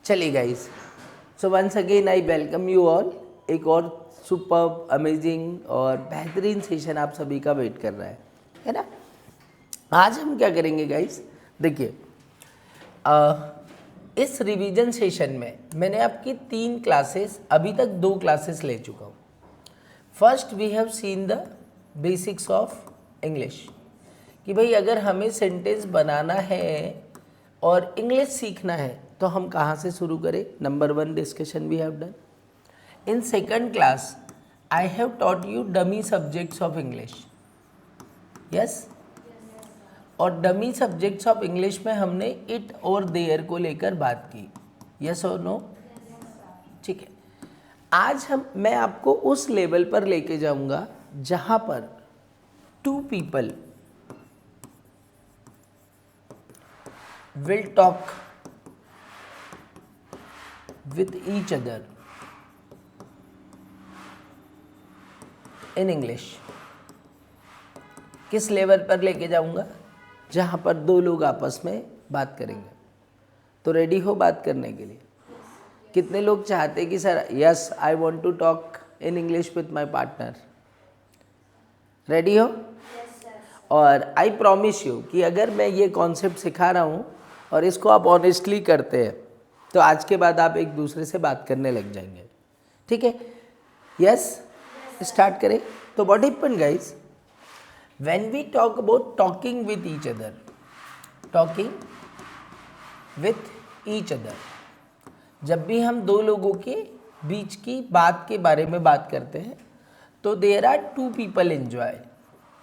चलिए guys, so once again I welcome you all. एक और सुपर अमेजिंग और बेहतरीन सेशन आप सभी का वेट कर रहा है ना। आज हम क्या करेंगे गाइस, देखिए इस रिवीजन सेशन में मैंने आपकी 3 क्लासेस, अभी तक 2 क्लासेस ले चुका हूँ। First we have seen the basics of English, कि भाई अगर हमें सेंटेंस बनाना है और इंग्लिश सीखना है तो हम कहाँ से शुरू करें। Number 1 discussion we have done. In second class I have taught you dummy subjects of English, yes. और डमी सब्जेक्ट्स ऑफ इंग्लिश में हमने इट और देयर को लेकर बात की, यस और नो, ठीक है। आज मैं आपको उस लेवल पर लेके जाऊंगा जहां पर 2 people will talk with each other in English। किस लेवल पर लेके जाऊंगा, जहां पर 2 लोग आपस में बात करेंगे। तो रेडी हो बात करने के लिए? कितने लोग चाहते हैं कि sir yes I want to talk in English with my partner? Ready हो? और आई प्रॉमिस यू कि अगर मैं ये कॉन्सेप्ट सिखा रहा हूँ और इसको आप ऑनेस्टली करते हैं तो आज के बाद आप एक दूसरे से बात करने लग जाएंगे, ठीक है। यस, स्टार्ट करें। तो what happen guys, when we talk about talking with each other, talking with each other, जब भी हम 2 लोगों के बीच की बात के बारे में बात करते हैं तो there are 2 people enjoy,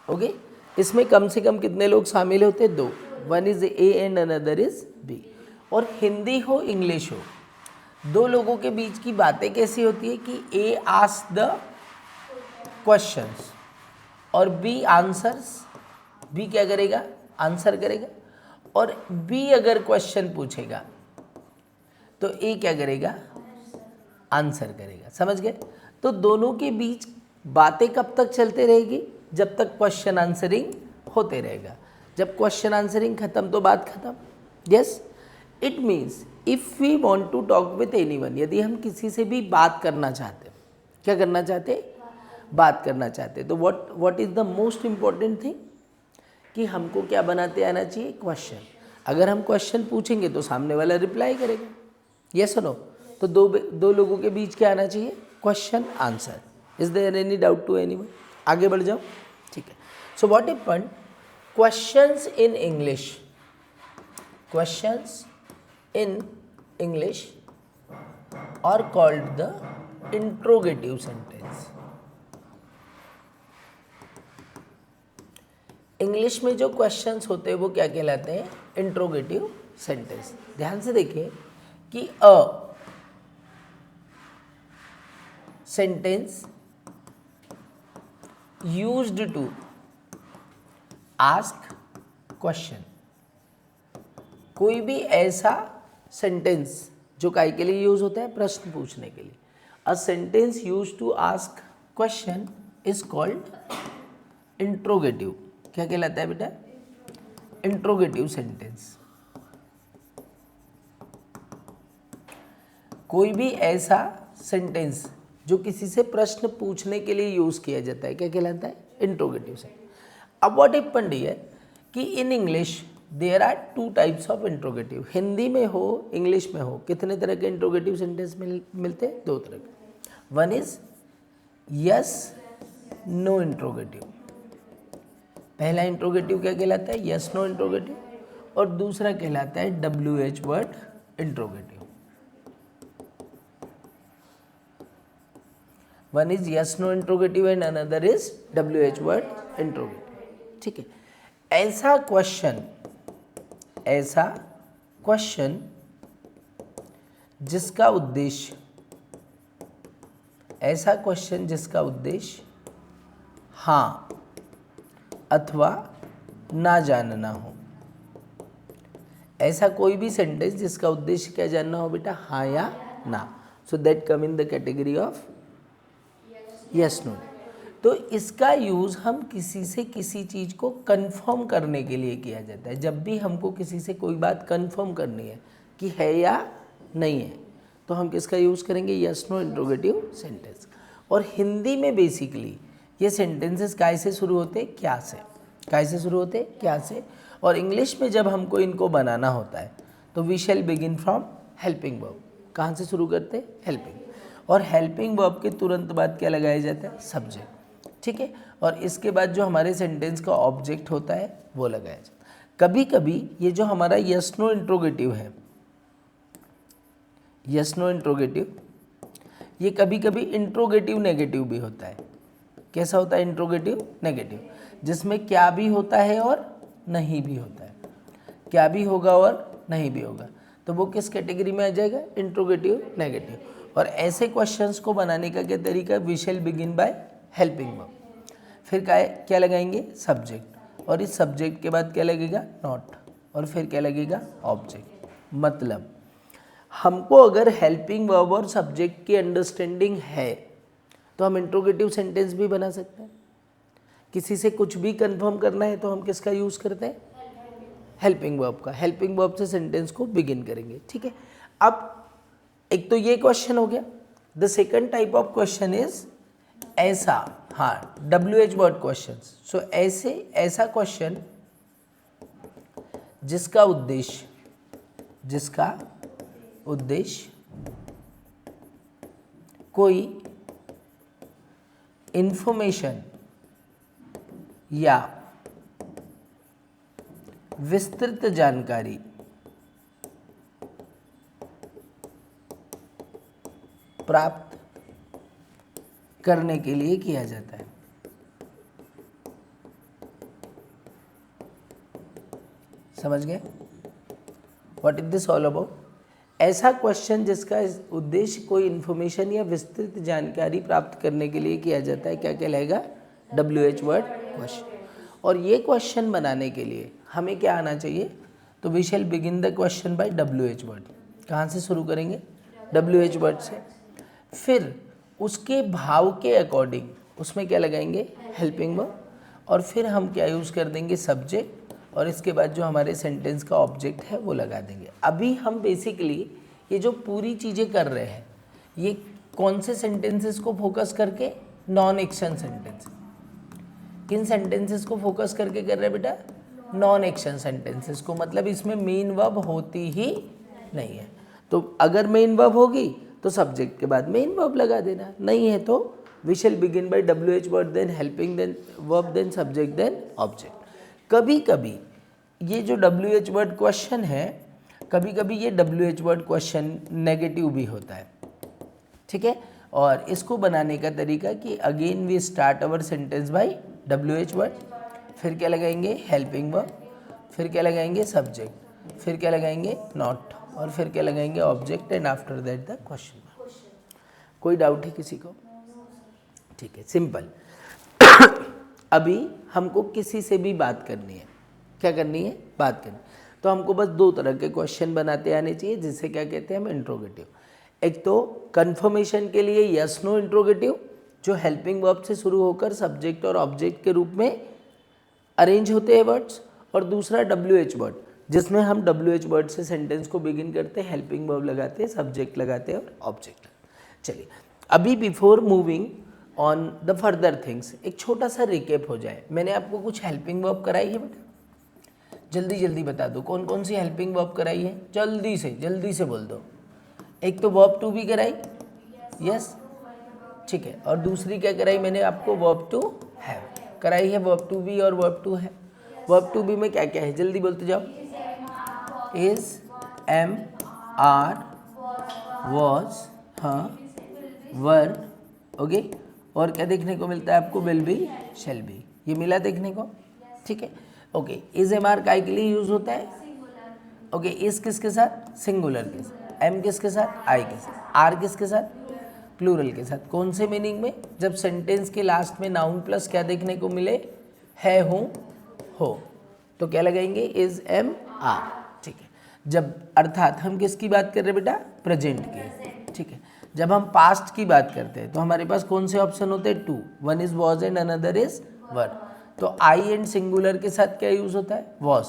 okay. इसमें कम से कम कितने लोग शामिल होते हैं? 2। One is A and another is B. और हिंदी हो इंग्लिश हो, 2 लोगों के बीच की बातें कैसी होती है कि ए आस्क द क्वेश्चंस और बी आंसर्स। बी क्या करेगा? आंसर करेगा। और बी अगर क्वेश्चन पूछेगा तो ए क्या करेगा? आंसर करेगा। समझ गए? तो दोनों के बीच बातें कब तक चलते रहेगी? जब तक क्वेश्चन आंसरिंग होते रहेगा। जब क्वेश्चन आंसरिंग खत्म तो बात खत्म। Yes, it means if we want to talk with anyone, यदि हम किसी से भी बात करना चाहते, क्या करना चाहते? बात करना चाहते, तो what is the most important thing कि हमको क्या बनाते आना चाहिए? क्वेश्चन। अगर हम क्वेश्चन पूछेंगे तो सामने वाला रिप्लाई करेगा, यस और नो। तो दो लोगों के बीच क्या आना चाहिए? Question answer. Is there any doubt to anyone? आगे बढ़ जाओ, ठीक है। So what happened, questions in English, questions in English are called the interrogative sentence. English में जो क्वेश्चंस होते हैं वो क्या कहलाते हैं? Interrogative sentence. ध्यान से देखिए कि a sentence used to ask question, कोई भी ऐसा सेंटेंस जो काय के लिए यूज होता है? प्रश्न पूछने के लिए। A sentence use to ask question is called interrogative. क्या कहलाता है बेटा? Interrogative sentence. कोई भी ऐसा सेंटेंस जो किसी से प्रश्न पूछने के लिए यूज किया जाता है, क्या कहलाता है? Interrogative sentence. अब व्हाट हैपेंड हियर कि in English there are 2 types of interrogative. Hindi में हो इंग्लिश में हो, कितने तरह के इंट्रोगेटिव सेंटेंस मिलते हैं? 2 तरह के। One is yes no interrogative. पहला इंट्रोगेटिव क्या कहलाता है? Yes no interrogative. और दूसरा कहलाता है WH word interrogative. One is yes no interrogative and another is WH word interrogative, ठीक है। ऐसा क्वेश्चन जिसका उद्देश्य हाँ अथवा ना जानना हो। ऐसा कोई भी सेंटेंस जिसका उद्देश्य क्या जानना हो बेटा? हाँ या ना। So that come in the category of yes no. तो इसका यूज़ हम किसी से किसी चीज़ को कंफर्म करने के लिए किया जाता है। जब भी हमको किसी से कोई बात कंफर्म करनी है कि है या नहीं है, तो हम किसका यूज़ करेंगे? Yes no interrogative sentence. और हिंदी में बेसिकली ये सेंटेंसेस काय से शुरू होते? क्या से। काय से शुरू होते? क्या से। और इंग्लिश में जब हमको इनको बनाना होता है तो we shall begin from helping verb. कहाँ से शुरू करते? हेल्पिंग। और हेल्पिंग वर्ब के तुरंत बाद क्या लगाया जाता है? सब्जेक्ट। ठीक है। और इसके बाद जो हमारे सेंटेंस का ऑब्जेक्ट होता है वो लगाया जाता है। कभी कभी ये जो हमारा यस नो इंट्रोगेटिव है, यस नो इंट्रोगेटिव, ये कभी कभी इंट्रोगेटिव नेगेटिव भी होता है। कैसा होता है? इंट्रोगेटिव नेगेटिव, जिसमें क्या भी होता है और नहीं भी होता है। क्या भी होगा और नहीं भी होगा, तो वो किस कैटेगरी में आ जाएगा? Interrogative negative. और ऐसे क्वेश्चंस को बनाने का क्या तरीका? We shall begin by helping verb. फिर क्या लगाएंगे? सब्जेक्ट। और इस सब्जेक्ट के बाद क्या लगेगा? नॉट। और फिर क्या लगेगा? ऑब्जेक्ट। मतलब हमको अगर हेल्पिंग वर्ब और सब्जेक्ट की अंडरस्टैंडिंग है तो हम इंट्रोगेटिव सेंटेंस भी बना सकते हैं। किसी से कुछ भी कंफर्म करना है तो हम किसका यूज़ करते हैं? हेल्पिंग वर्ब का। हेल्पिंग वर्ब से सेंटेंस को बिगिन करेंगे। ठीक है। अब एक तो ये क्वेश्चन हो गया। The second type of question is ऐसा, हाँ, WH वर्ड क्वेश्चन। सो ऐसा क्वेश्चन जिसका उद्देश्य कोई इंफॉर्मेशन या विस्तृत जानकारी प्राप्त करने के लिए किया जाता है। समझ गए? What is this all about? ऐसा क्वेश्चन जिसका उद्देश्य कोई इंफॉर्मेशन या विस्तृत जानकारी प्राप्त करने के लिए किया जाता है, क्या कहलाएगा? WH word question. और ये क्वेश्चन बनाने के लिए हमें क्या आना चाहिए? तो we shall begin the question by WH word. कहाँ से शुरू करेंगे? WH वर्ड से। फिर उसके भाव के अकॉर्डिंग उसमें क्या लगाएंगे? Helping verb. और फिर हम क्या यूज़ कर देंगे? सब्जेक्ट। और इसके बाद जो हमारे सेंटेंस का ऑब्जेक्ट है वो लगा देंगे। अभी हम बेसिकली ये जो पूरी चीज़ें कर रहे हैं ये कौन से सेंटेंसेस को फोकस करके? Non action sentence. किन सेंटेंसेस को फोकस करके कर रहे हैं बेटा? नॉन एक्शन सेंटेंसेस को। मतलब इसमें मेन वर्ब होती ही नहीं है। तो अगर मेन वर्ब होगी तो सब्जेक्ट के बाद मेन वर्ब लगा देना, नहीं है तो we shall begin by WH word, then helping, then verb, then subject, then object. कभी कभी ये जो WH वर्ड क्वेश्चन है, कभी कभी ये WH वर्ड क्वेश्चन नेगेटिव भी होता है। ठीक है। और इसको बनाने का तरीका कि again we start our sentence by WH word, फिर क्या लगाएंगे? हेल्पिंग वर्ब, फिर क्या लगाएंगे? सब्जेक्ट, फिर क्या लगाएंगे? नॉट, और फिर क्या लगाएंगे? Object, and after that the question. कोई डाउट है किसी को? ठीक है, सिंपल। अभी हमको किसी से भी बात करनी है। क्या करनी है? बात करनी। तो हमको बस दो तरह के क्वेश्चन बनाते आने चाहिए, जिसे क्या कहते हैं हम? इंट्रोगेटिव। एक तो कंफर्मेशन के लिए यस नो इंट्रोगेटिव, जो हेल्पिंग वर्ब से शुरू होकर सब्जेक्ट और ऑब्जेक्ट के रूप में अरेंज होते हैं वर्ड्स। और दूसरा WH वर्ड, जिसमें हम WH वर्ड से सेंटेंस को बिगिन करते हैं, हेल्पिंग वर्ब लगाते हैं, सब्जेक्ट लगाते हैं और ऑब्जेक्ट। चलिए, अभी before moving on the further things एक छोटा सा रिकेप हो जाए। मैंने आपको कुछ हेल्पिंग वर्ब कराई है बेटा? जल्दी जल्दी बता दो कौन कौन सी हेल्पिंग वर्ब कराई है? जल्दी से बोल दो। एक तो वर्ब टू बी कराई, यस, ठीक है। और दूसरी क्या कराई मैंने आपको? वर्ब टू हैव कराई है। वर्ब टू बी और वर्ब टू है। वर्ब टू बी में क्या क्या है? जल्दी बोलते जाओ। इज, एम, आर, वॉज, हाँ, वर, ओके। और क्या देखने को मिलता है आपको? विल बी, शैल बी, ये मिला देखने को, ठीक है, ओके। इज एम आर काय के लिए यूज होता है? ओके। इज किसके साथ? सिंगुलर के साथ। एम किसके साथ? आई के साथ। आर किसके साथ? प्लूरल के साथ। कौन से मीनिंग में? जब सेंटेंस के लास्ट में नाउन प्लस क्या देखने को मिले? है, हूँ, हो, तो क्या लगाएंगे? इज, एम, आर, ठीक है। जब अर्थात हम किसकी बात कर रहे हैं बेटा? प्रेजेंट की, ठीक है। जब हम पास्ट की बात करते हैं तो हमारे पास कौन से ऑप्शन होते हैं? Two, one is was and another is were. तो आई एंड सिंगुलर के साथ क्या यूज होता है? वॉज।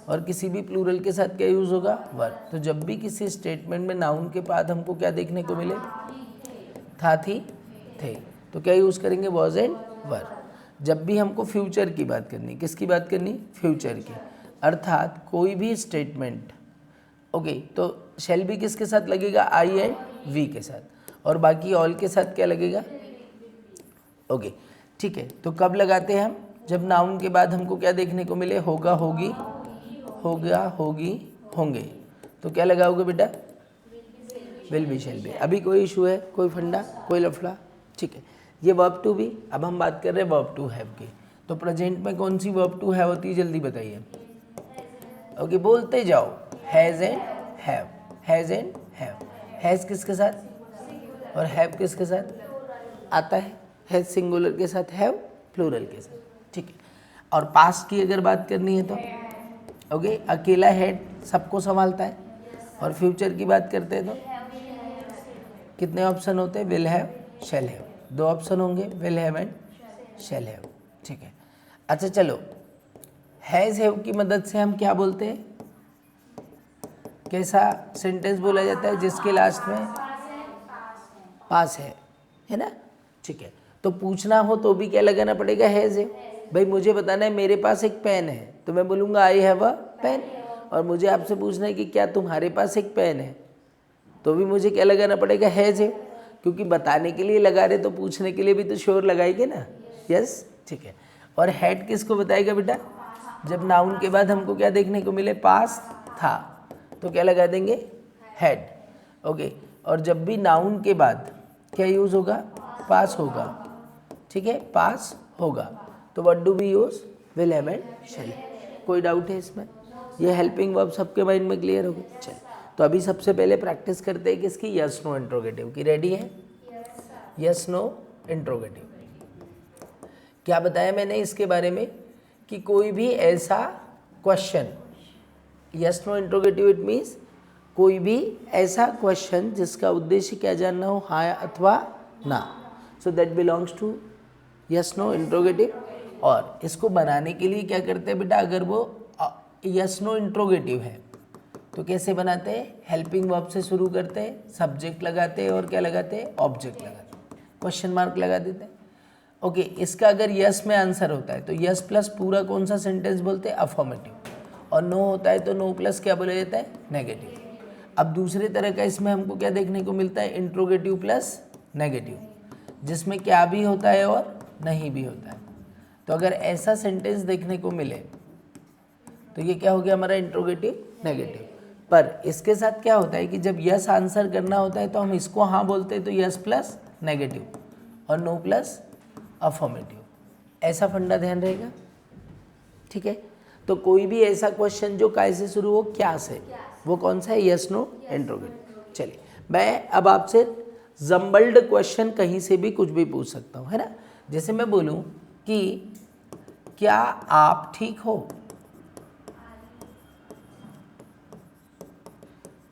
और किसी भी प्लूरल के साथ क्या यूज़ होगा, वर। तो जब भी किसी स्टेटमेंट में नाउन के बाद हमको क्या देखने को मिले, था, थी, थे, तो क्या यूज़ करेंगे, वॉज एंड वर। जब भी हमको फ्यूचर की बात करनी, किसकी बात करनी, फ्यूचर की, अर्थात कोई भी स्टेटमेंट, ओके, तो शैल बी किसके साथ लगेगा, आई एंड वी के साथ, और बाकी ऑल के साथ क्या लगेगा, ओके, ठीक है। तो कब लगाते हैं हम, जब नाउन के बाद हमको क्या देखने को मिले, होगा, होगी, होगा, होगी, होंगे, तो क्या लगाओगे बेटा, विल बी, शैल बी। अभी कोई इशू है, कोई फंडा, कोई लफड़ा, ठीक है। ये वर्ब टू भी, अब हम बात कर रहे हैं वर्ब टू हैव की। तो प्रेजेंट में कौन सी वर्ब टू हैव होती है, जल्दी बताइए, ओके, बोलते जाओ, has and have, has and have. Has किसके साथ और हैव किसके साथ आता है, हैज़ सिंगुलर के साथ, हैव प्लूरल के साथ, ठीक है। और पास्ट की अगर बात करनी है तो ओके, अकेला हेड सबको संभालता है, और फ्यूचर की बात करते हैं तो कितने ऑप्शन होते हैं, will have, shall have, 2 option होंगे, will have and shall have, ठीक है। अच्छा चलो, हैज़ हैव की मदद से हम क्या बोलते हैं, कैसा सेंटेंस बोला जाता है जिसके लास्ट में पास है ना, ठीक है। तो पूछना हो तो भी क्या लगाना पड़ेगा, हैज़ है। भाई मुझे बताना है मेरे पास एक पेन है, तो मैं बोलूँगा आई हैव अ पेन, और मुझे आपसे पूछना है कि क्या तुम्हारे पास एक पेन है, तो भी मुझे क्या लगाना पड़ेगा, हैज़ है, क्योंकि बताने के लिए लगा रहे तो पूछने के लिए भी तो श्योर लगाएंगे ना, यस, ठीक है। और हैड किसको बताएगा बेटा, जब नाउन के बाद हमको क्या देखने को मिले, पास था, तो क्या लगा देंगे, हैड, ओके। और जब भी नाउन के बाद क्या यूज़ होगा, पास होगा, ठीक है, पास होगा, तो what do we use, will have and shall. कोई डाउट है इसमें, ये हेल्पिंग वर्ब सबके माइंड में क्लियर हो गई। चल, तो अभी सबसे पहले प्रैक्टिस करते हैं किसकी, यस नो इंट्रोगेटिव की। रेडी है, यस नो इंट्रोगेटिव। क्या बताया मैंने इसके बारे में कि कोई भी ऐसा question, yes no interrogative it means कोई भी ऐसा क्वेश्चन जिसका उद्देश्य क्या जानना हो, हाँ अथवा ना, so that belongs to yes no interrogative. और इसको बनाने के लिए क्या करते हैं बेटा, अगर वो यस नो इंट्रोगेटिव है तो कैसे बनाते हैं, हेल्पिंग वर्ब से शुरू करते हैं, सब्जेक्ट लगाते हैं और क्या लगाते हैं, ऑब्जेक्ट लगाते हैं, क्वेश्चन मार्क लगा देते हैं, ओके। इसका अगर यस में आंसर होता है तो यस प्लस पूरा कौन सा सेंटेंस बोलते हैं, अफर्मेटिव, और नो होता है तो नो प्लस क्या बोला जाता है, नेगेटिव। अब दूसरे तरह का इसमें हमको क्या देखने को मिलता है, इंट्रोगेटिव प्लस नेगेटिव, जिसमें क्या भी होता है और नहीं भी होता है। तो अगर ऐसा सेंटेंस देखने को मिले तो ये क्या हो गया हमारा, इंट्रोगेटिव नेगेटिव। पर इसके साथ क्या होता है कि जब यस आंसर करना होता है तो हम इसको हाँ बोलते हैं, तो यस प्लस नेगेटिव और नो प्लस अफर्मेटिव, ऐसा फंडा ध्यान रहेगा, ठीक है। तो कोई भी ऐसा क्वेश्चन जो काय से शुरू हो, क्या से, वो कौन सा है, यस नो इंट्रोगेटिव। चलिए, मैं अब आपसे जम्बल्ड क्वेश्चन कहीं से भी कुछ भी पूछ सकता हूँ, है ना। जैसे मैं बोलूँ कि क्या आप ठीक हो,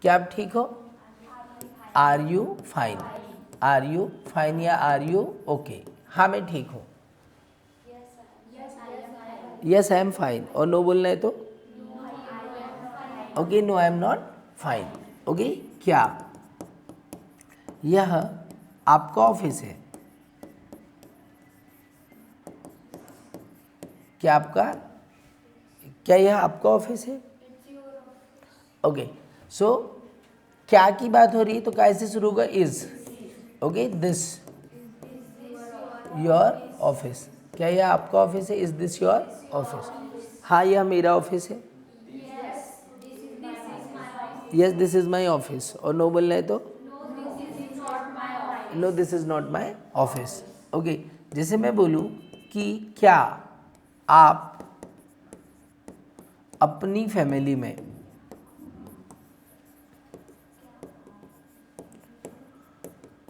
क्या आप ठीक हो, are you fine, are you fine या आर यू ओके, हाँ मैं ठीक हूँ, यस आई एम फाइन, और नो बोलना है तो okay, no I am not fine, okay. क्या यह आपका ऑफिस है, क्या यह आपका ऑफिस है, ओके। सो क्या की बात हो रही है तो कैसे शुरू होगा, is, okay, this your office, क्या यह आपका ऑफिस है, इज दिस योर ऑफिस, हाँ यह मेरा ऑफिस है, yes this is my office, और नो बोलना है तो no this is not my office, okay. जैसे मैं बोलूँ कि क्या आप अपनी फैमिली में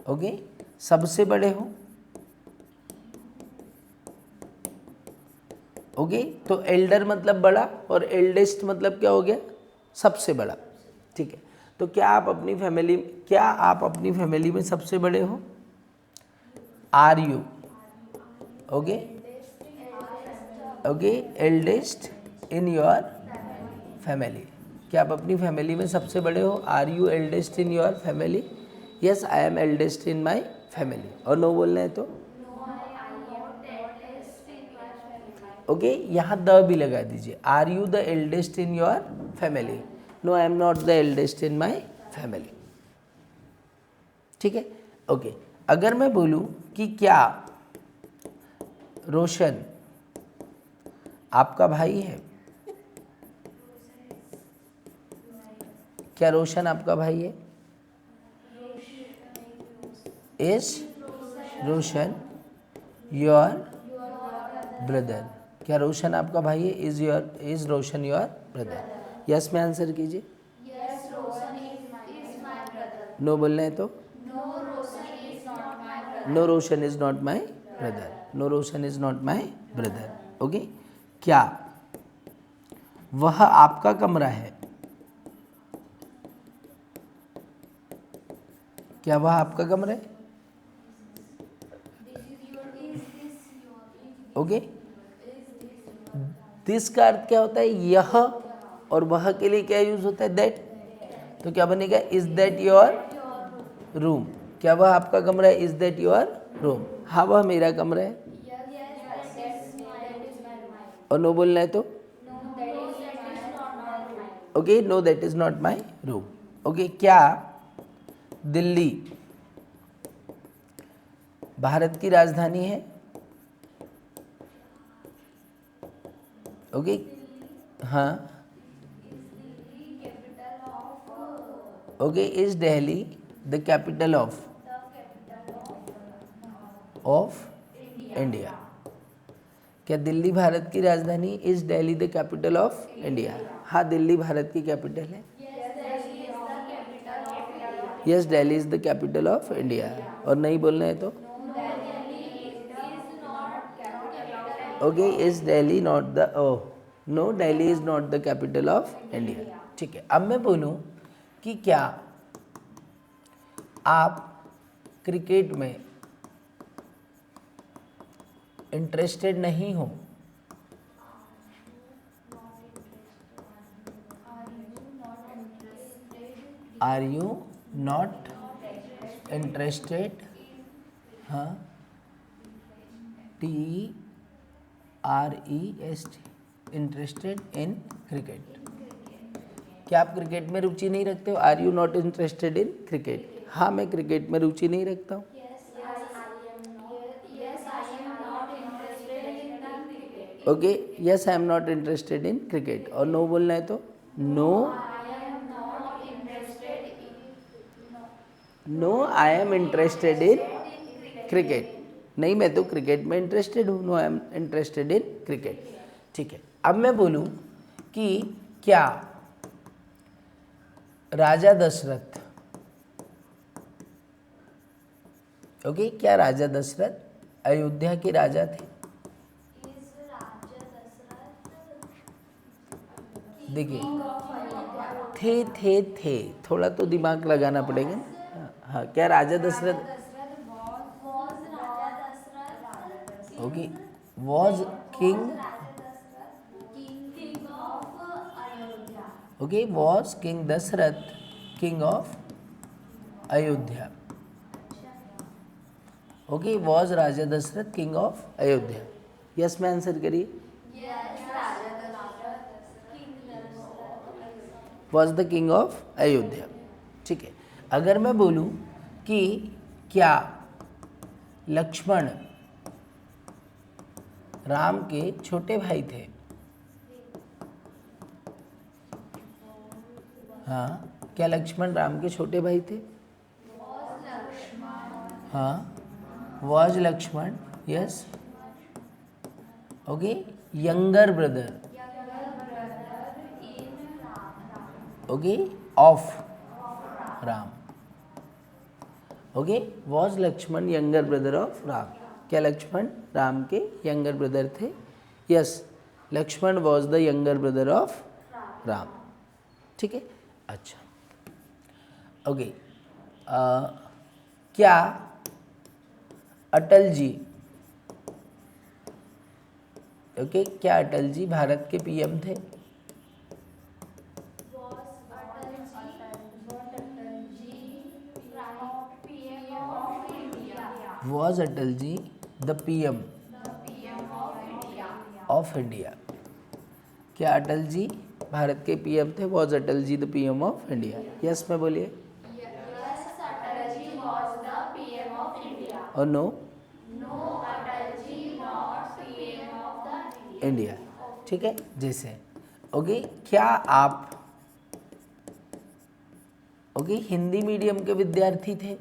ओके सबसे बड़े हो, ओके। तो एल्डर मतलब बड़ा और एल्डेस्ट मतलब क्या हो गया, सबसे बड़ा, ठीक है। तो क्या आप अपनी फैमिली में सबसे बड़े हो, are you okay, okay, eldest in your family, क्या आप अपनी फैमिली में सबसे बड़े हो? Are you eldest in your family? Yes, I am eldest in my family. और नो बोलना है तो ओके, यहाँ द भी लगा दीजिए। Are you the eldest in your family? No, I am not the eldest in my family. ठीक है, ओके। अगर मैं बोलूँ कि क्या रोशन आपका भाई है? क्या रोशन आपका भाई है? Is Roshan your brother? क्या रोशन आपका भाई है? Is Roshan your brother? Yes में आंसर कीजिए। नो बोलना है तो no, Roshan is not my brother. No, Roshan is not my brother. Okay, क्या वह आपका कमरा है? क्या वह आपका कमरा है? ओके, दिस का अर्थ क्या होता है? यह, और वह के लिए क्या यूज होता है? दैट। तो क्या बनेगा? Is that your room? क्या वह आपका कमरा है? Is that your room? हाँ, वह मेरा कमरा है। और नो बोलना है तो okay, no that is not my room. Okay, क्या दिल्ली भारत की राजधानी है? ओके, हाँ, okay, is Delhi the capital of India? क्या दिल्ली भारत की राजधानी? Is Delhi the capital of India? हाँ, दिल्ली भारत की कैपिटल है। Yes, Delhi is the capital of India. और नहीं बोलना है तो okay, is Delhi not the no, Delhi is not the capital of India. ठीक है, अब मैं बोलूं कि क्या आप क्रिकेट में इंटरेस्टेड नहीं हो? Are you not interested? हाँ, TREST, इंटरेस्टेड इन क्रिकेट। क्या आप क्रिकेट में रुचि नहीं रखते हो? Are you not interested in cricket? हाँ, मैं क्रिकेट में रुचि नहीं रखता हूँ। Okay, yes, I am not interested in cricket. और नो बोलना है तो no, I am interested in cricket. नहीं, मैं तो क्रिकेट में इंटरेस्टेड हूँ। No, I am interested in cricket. ठीक है, अब मैं बोलूँ कि क्या राजा दशरथ, ओके, क्या राजा दशरथ अयोध्या के राजा थे? देखिए, थे, थोड़ा तो दिमाग लगाना पड़ेगा। हाँ, क्या राजा Dasharatha okay was king? Okay, was king Dasharatha king of Ayodhya? Okay, was raja Dasharatha king of Ayodhya? Yes में आंसर करिए। Was the king of Ayodhya. ठीक है, अगर मैं बोलूं कि क्या लक्ष्मण राम के छोटे भाई थे? हाँ, क्या लक्ष्मण राम के छोटे भाई थे? हाँ, was Lakshman, yes, okay, younger brother, okay, of Ram? Okay, was Lakshman younger brother of Ram? क्या लक्ष्मण राम के यंगर ब्रदर थे? Yes, Lakshman was the younger brother of Ram. ठीक है, अच्छा, ओके, क्या अटल जी, ओके, क्या अटल जी भारत के पीएम थे? Was Atal ji the PM of India? क्या अटल जी भारत के पीएम थे? Was Atal ji the PM of India? Yes में बोलिए। और नो? इंडिया। ठीक है, जैसे ओके, क्या आप ओके हिंदी मीडियम के विद्यार्थी थे?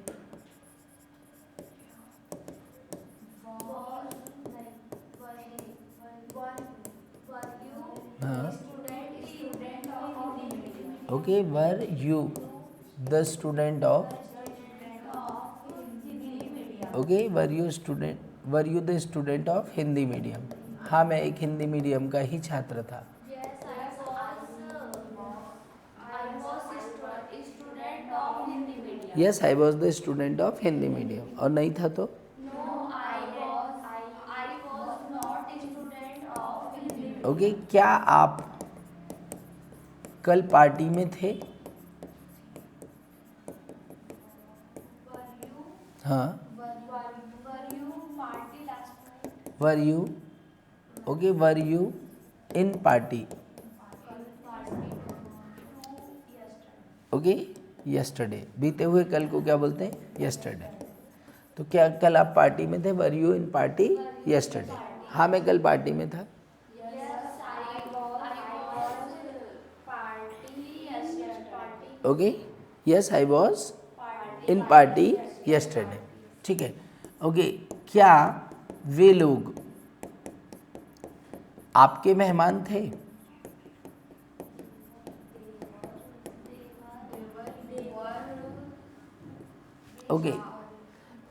हाँ, okay, were you the student of okay, were you the student of Hindi medium? हाँ, मैं एक हिंदी मीडियम का ही छात्र था। Yes, I was the student of Hindi medium. और नहीं था तो? ओके, क्या आप कल पार्टी में थे? हाँ, were you okay, were you in party? Okay, yesterday, बीते हुए कल को क्या बोलते हैं? यस्टरडे। तो क्या कल आप पार्टी में थे? Were you in party yesterday? हाँ, मैं कल पार्टी में था। Okay, yes, I was in party yesterday. ठीक है, ओके, क्या वे लोग आपके मेहमान थे? ओके,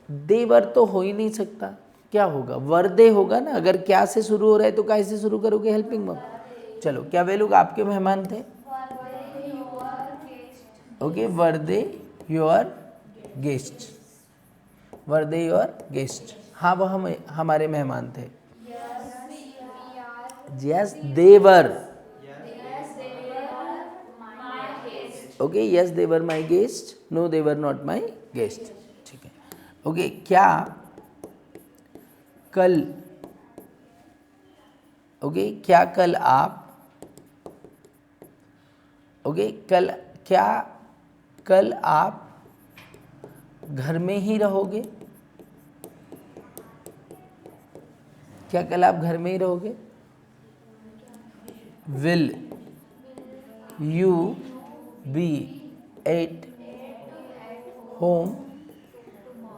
देवर तो हो ही नहीं सकता, क्या होगा? वर्दे होगा ना। अगर क्या से शुरू हो रहा है तो कैसे शुरू करोगे? Helping verb. चलो, क्या वे लोग आपके मेहमान थे? Okay, were they your guest? Were they your guest? हाँ, वो हम हमारे मेहमान थे। Yes, they were. Okay, yes, they were my guest. No, they were not my guest. ठीक है, ओके, क्या कल ओके, क्या कल आप ओके, क्या कल आप घर में ही रहोगे? क्या कल आप घर में ही रहोगे? Will you be at home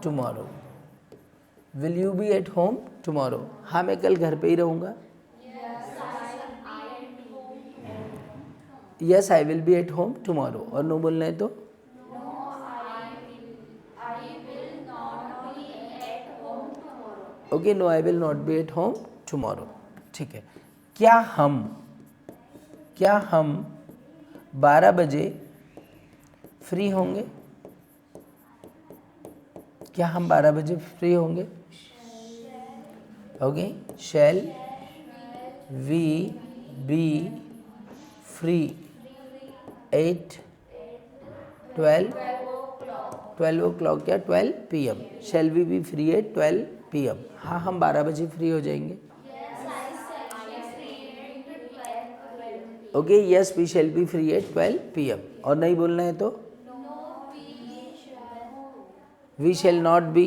tomorrow? Will you be at home tomorrow? हाँ, मैं कल घर पे ही रहूँगा। Yes, I will be at home tomorrow. और नो बोलना है तो? Okay, no, I will not be at home tomorrow. ठीक है, क्या हम 12 बजे फ्री होंगे? क्या हम 12 बजे फ्री होंगे? Okay, shall we be free at 12 o'clock या 12 PM? Shall we be free at 12 PM? हाँ, हम 12 बजे फ्री हो जाएंगे। Okay, yes, we shall be free at 12 PM। और नहीं बोलना है तो? We shall not be.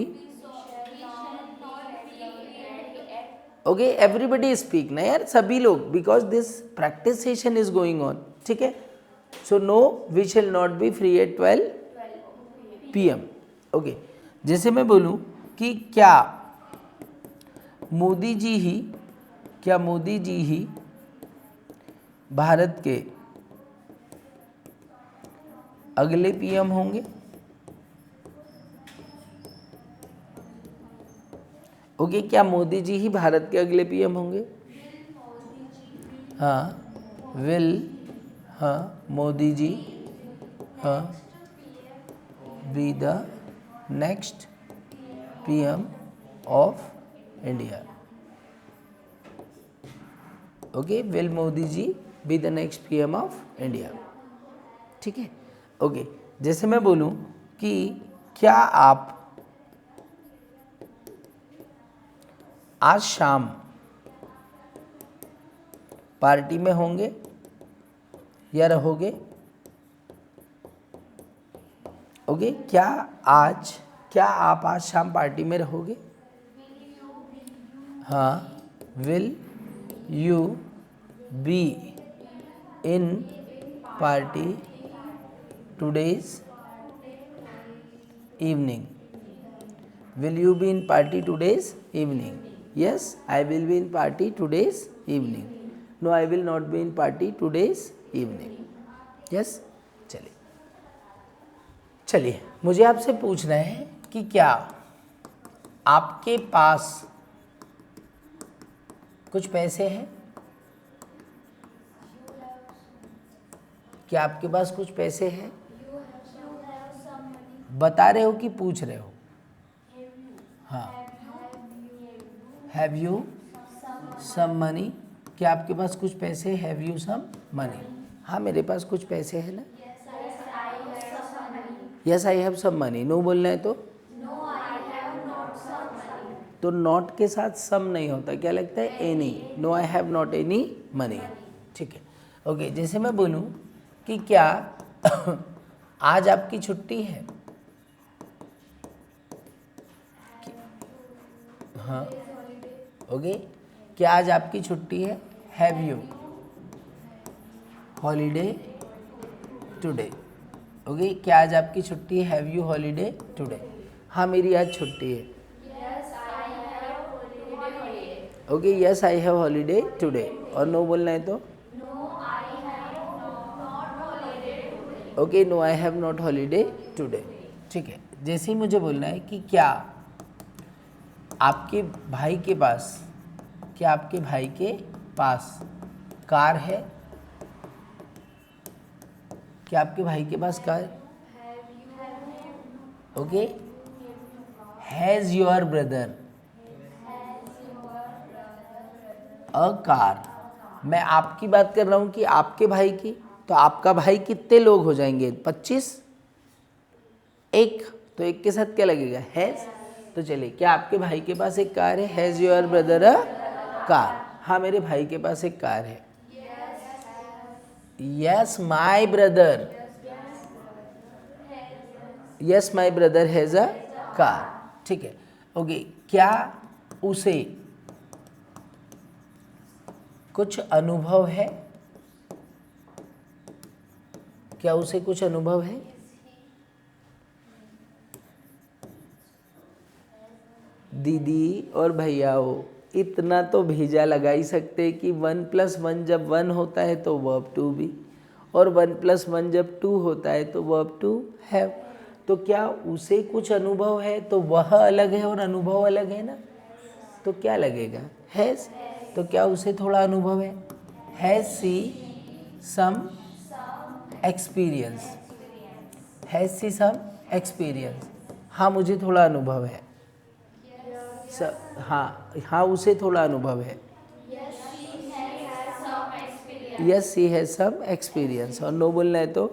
Okay, everybody speak ना यार, सभी लोग, because this practice session is going on. ठीक है, so no, we shall not be free at 12 PM। Okay, जैसे मैं बोलूं कि क्या मोदी जी ही भारत के अगले PM होंगे? ओके, क्या मोदी जी ही भारत के अगले PM होंगे? हाँ, will Modi G be the next PM of India? Okay, will Modi G be the next PM of India? ठीक है, ओके, जैसे मैं बोलूं कि क्या आप आज शाम पार्टी में होंगे या रहोगे? ओके, क्या आप आज शाम पार्टी में रहोगे? हाँ, will you be in party today's evening? Will you be in party today's evening? Yes, I will be in party today's evening. No, I will not be in party today's evening. Yes, चलिए मुझे आपसे पूछना है कि क्या आपके पास कुछ पैसे हैं? क्या आपके पास कुछ पैसे हैं? बता रहे हो कि पूछ रहे हो? हाँ, हैव यू सम मनी? क्या आपके पास कुछ पैसे? Have you some money? हाँ, मेरे पास कुछ पैसे हैं ना। Yes I have some money. No बोलना है तो नॉट के साथ सम नहीं होता, क्या लगता है? Any. No I have not any money. ठीक है, ओके। जैसे मैं बोलूँ कि क्या आज आपकी छुट्टी है? हाँ, ओके। क्या आज आपकी छुट्टी है? Have you holiday today? Okay, क्या आज आपकी छुट्टी है? Have you holiday today? हाँ, मेरी आज छुट्टी है। Okay, yes I have holiday today. और नो बोलना है तो okay, no I have not holiday today. ठीक है, जैसे ही मुझे बोलना है कि क्या आपके भाई के पास कार है? क्या आपके भाई के पास car? Okay, has your brother a car? मैं आपकी बात कर रहा हूँ कि आपके भाई की, तो आपका भाई कितने लोग हो जाएंगे? 25। एक, तो एक के साथ क्या लगेगा? हैज़। तो चलिए, क्या आपके भाई के पास एक कार है? Has your brother a car? हाँ, मेरे भाई के पास एक कार है। Yes my brother has a car. ठीक है, ओके। क्या उसे कुछ अनुभव है? क्या उसे कुछ अनुभव है? दीदी और भैयाओ, इतना तो भेजा लगा ही सकते कि 1+1 जब 1 होता है तो वर्ब टू बी, और 1+1 जब 2 होता है तो वर्ब टू हैव। तो क्या उसे कुछ अनुभव है? तो वह अलग है और अनुभव अलग है ना, तो क्या लगेगा? हैज़। तो क्या उसे थोड़ा अनुभव है? Has she some experience? Has she some experience? हाँ, मुझे थोड़ा अनुभव है। हाँ, उसे थोड़ा अनुभव है। Yes she has some experience. और नो बोलना है तो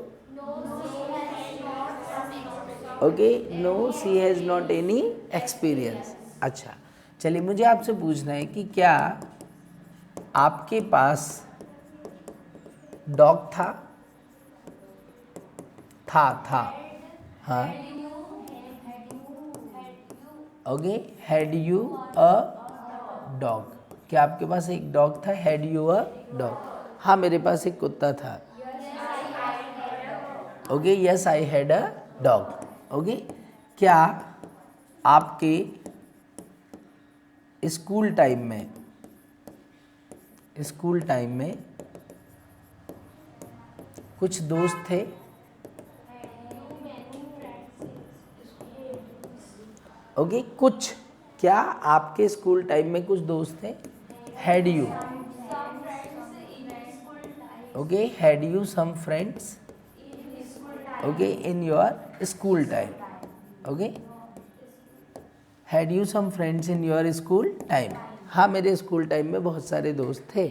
okay, no she has not any experience. अच्छा, चलिए मुझे आपसे पूछना है कि क्या आपके पास डॉग था? हाँ, okay. Had you a dog? क्या आपके पास एक डॉग था? Had you a dog? हाँ, मेरे पास एक कुत्ता था। Okay, yes I had a dog. Okay, क्या आपके स्कूल टाइम में कुछ दोस्त थे? ओके, कुछ, क्या आपके स्कूल टाइम में कुछ दोस्त थे? Had you? Okay, had you some friends? Okay, in your school time? Okay, had you some friends in your school time? हाँ, मेरे स्कूल टाइम में बहुत सारे दोस्त थे।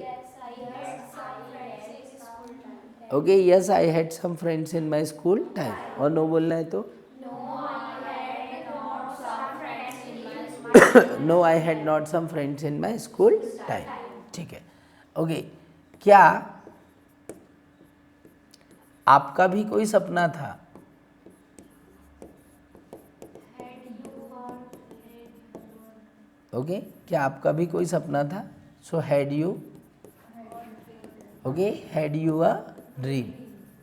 Okay, yes I had some friends in my school time. और no बोलना है तो no I had not some friends in my school time. ठीक है, ओके। क्या आपका भी कोई सपना था? ओके, क्या आपका भी कोई सपना था? So had you, okay, had you a dream.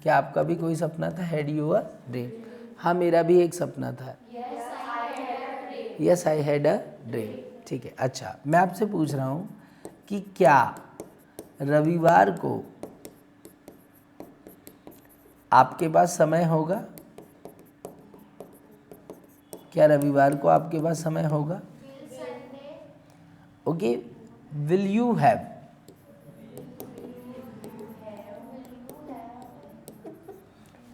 क्या आपका भी कोई सपना था? Had you a dream. हाँ, मेरा भी एक सपना था। Yes I had a dream. ठीक है, अच्छा, मैं आपसे पूछ रहा हूँ कि क्या रविवार को आपके पास समय होगा? क्या रविवार को आपके पास समय होगा? Okay, will you have,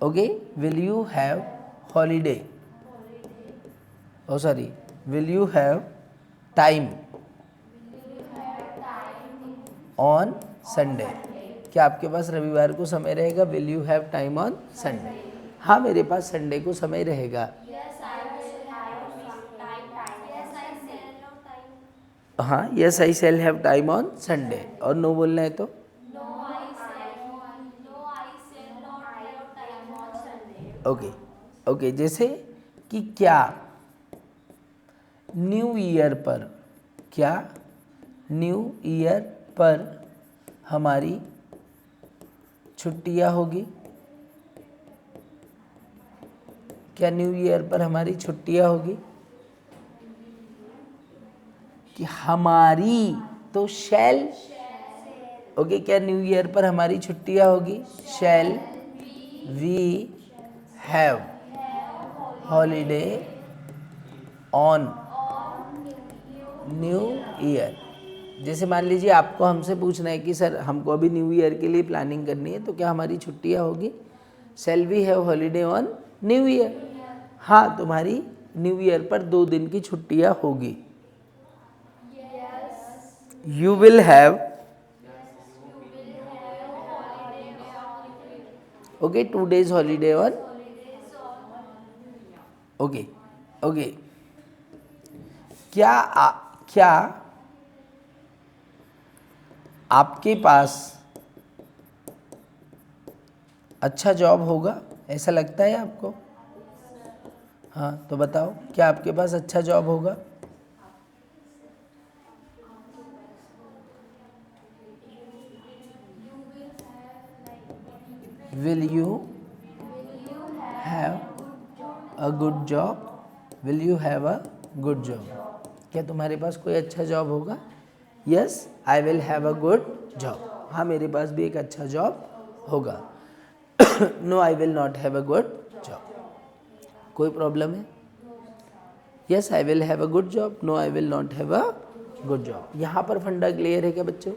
okay, will you have holiday, oh sorry, will you have time on Sunday? क्या आपके पास रविवार को समय रहेगा? Will you have time on Sunday? हाँ, मेरे पास संडे को समय रहेगा। हाँ, yes I shall have time on Sunday. और नो बोलना है तो ओके, ओके। जैसे कि क्या न्यू ईयर पर, क्या न्यू ईयर पर हमारी छुट्टियां होगी? क्या न्यू ईयर पर हमारी छुट्टियां होगी? कि हमारी तो शैल, ओके, क्या न्यू ईयर पर हमारी छुट्टियां होगी? Shall we have holiday on new year? जैसे मान लीजिए आपको हमसे पूछना है कि सर हमको अभी न्यू ईयर के लिए प्लानिंग करनी है, तो क्या हमारी छुट्टियां होगी? Shall we have holiday on new year? हाँ, तुम्हारी न्यू ईयर पर 2 दिन की छुट्टियां होगी। You will have, okay, 2 days holiday on, okay, okay. क्या आपके पास अच्छा जॉब होगा? ऐसा लगता है आपको? हाँ, तो बताओ, क्या आपके पास अच्छा जॉब होगा? Will you have a good job? Will you have a good job? क्या तुम्हारे पास कोई अच्छा जॉब होगा? Yes I will have a good job. हाँ, मेरे पास भी एक अच्छा जॉब होगा। No I will not have a good job. कोई प्रॉब्लम है? Yes I will have a good job, no I will not have a good job. यहाँ पर फंडा क्लियर है क्या बच्चों?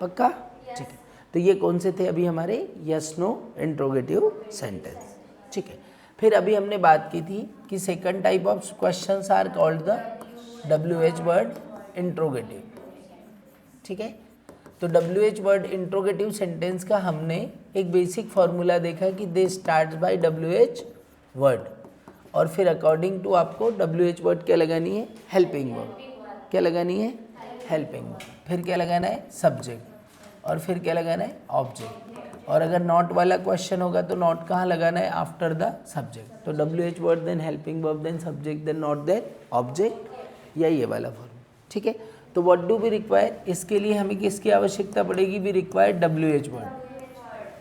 पक्का? ठीक है, तो ये कौन से थे अभी हमारे? Yes no interrogative sentence. ठीक है, फिर अभी हमने बात की थी कि second type of questions are called the WH word interrogative. ठीक है, तो WH वर्ड इंट्रोगेटिव सेंटेंस का हमने एक बेसिक फॉर्मूला देखा कि they start by WH word, और फिर अकॉर्डिंग टू आपको WH वर्ड क्या लगानी है? Helping word. क्या लगानी है? Helping word. फिर क्या लगाना है? सब्जेक्ट। और फिर क्या लगाना है? ऑब्जेक्ट। और अगर नॉट वाला क्वेश्चन होगा तो नॉट कहाँ लगाना है? After the subject. तो WH word then helping verb then subject then not then object, या ये वाला फॉर्म। ठीक है, तो व्हाट डू वी रिक्वायर? इसके लिए हमें किसकी आवश्यकता पड़ेगी? We require WH word.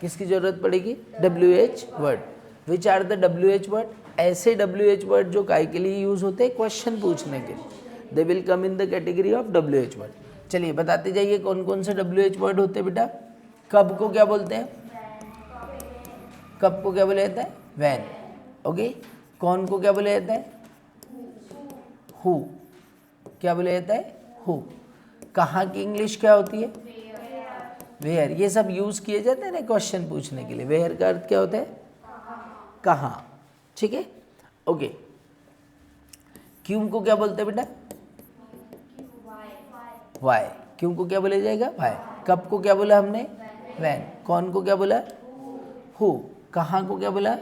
किसकी जरूरत पड़ेगी? WH word. Which are the WH word? ऐसे WH वर्ड जो काय के लिए यूज होते हैं? क्वेश्चन पूछने के लिए। They will come in the category of WH word. चलिए बताते जाइए कौन कौन से WH वर्ड होते हैं बेटा। कब को क्या बोलते हैं? कब को क्या बोला जाता है? वैन। ओके, कौन को क्या बोला जाता है? हु। क्या बोला जाता है? हु। कहाँ की इंग्लिश क्या होती है? वेयर। ये सब यूज किए जाते हैं ना क्वेश्चन पूछने के लिए। वेयर का अर्थ क्या होता है? कहाँ। ठीक है, ओके। क्यों को क्या बोलते हैं बेटा? वाई। क्यों को क्या बोला जाएगा? वाई। कब को क्या बोला हमने? वैन। कौन को क्या बोला? हु। कहाँ को क्या बोला?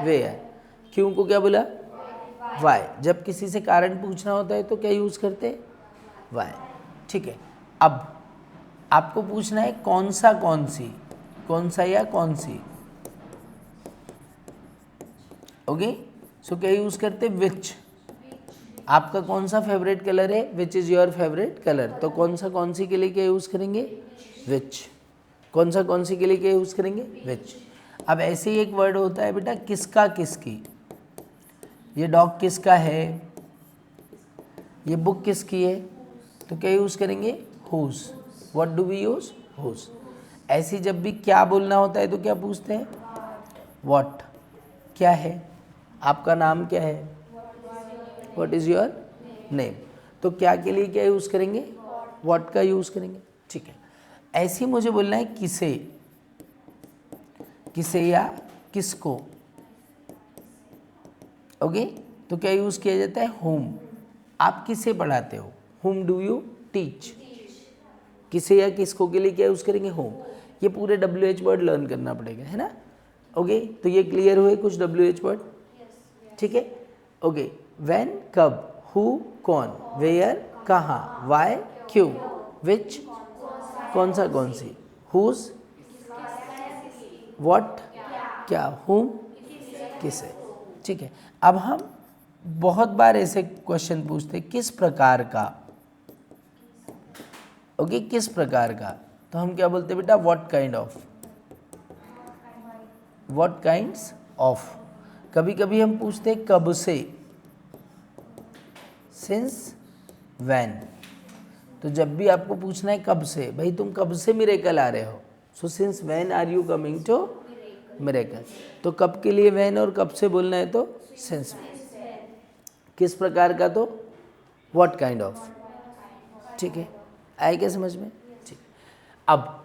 वेयर। क्यों को क्या बोला? वाई। जब किसी से कारण पूछना होता है तो क्या यूज़ करते हैं? वाई। ठीक है, अब आपको पूछना है कौन सा कौन सी, कौन सा या कौन सी। ओके, सो क्या यूज़ करते? विच। आपका कौन सा फेवरेट कलर है? Which is your favourite colour. तो कौन सा कौन सी के लिए क्या यूज़ करेंगे? विच। कौन सा कौन सी के लिए क्या यूज़ करेंगे? विच। अब ऐसे ही एक वर्ड होता है बेटा किसका किसकी। ये डॉग किसका है, ये बुक किसकी है, तो क्या यूज़ करेंगे? Whose. What do we use? Whose. ऐसे जब भी क्या बोलना होता है तो क्या पूछते हैं? व्हाट। क्या है, आपका नाम क्या है? What is your name. तो क्या के लिए क्या यूज़ करेंगे? व्हाट का यूज़ करेंगे। ठीक है, ऐसे ही मुझे बोलना है किसे, किसे या किसको। ओके, तो क्या यूज़ किया जाता है? होम। आप किसे पढ़ाते हो? Home do you teach. किसे या किसको के लिए क्या यूज़ करेंगे? होम। ये पूरे WH वर्ड लर्न करना पड़ेगा, है ना। ओके, तो ये क्लियर हुए कुछ WH वर्ड? ठीक है। ओके, व्हेन कब, हु कौन, वेयर कहाँ, वाई क्यों, विच कौन सा कौन सी, हुज व्हाट क्या, हुम किसे। ठीक है, अब हम बहुत बार ऐसे क्वेश्चन पूछते किस प्रकार का। ओके, किस प्रकार का, तो हम क्या बोलते हैं बेटा? What kind of. What kinds of. कभी कभी हम पूछते हैं कब से, सिंस व्हेन। तो जब भी आपको पूछना है कब से, भाई तुम कब से मिरेकल आ रहे हो, so since when are you coming to Miracle. तो कब के लिए व्हेन और कब से बोलना है तो सिंस। किस प्रकार का तो व्हाट काइंड ऑफ। ठीक है, आए क्या समझ में? ठीक। अब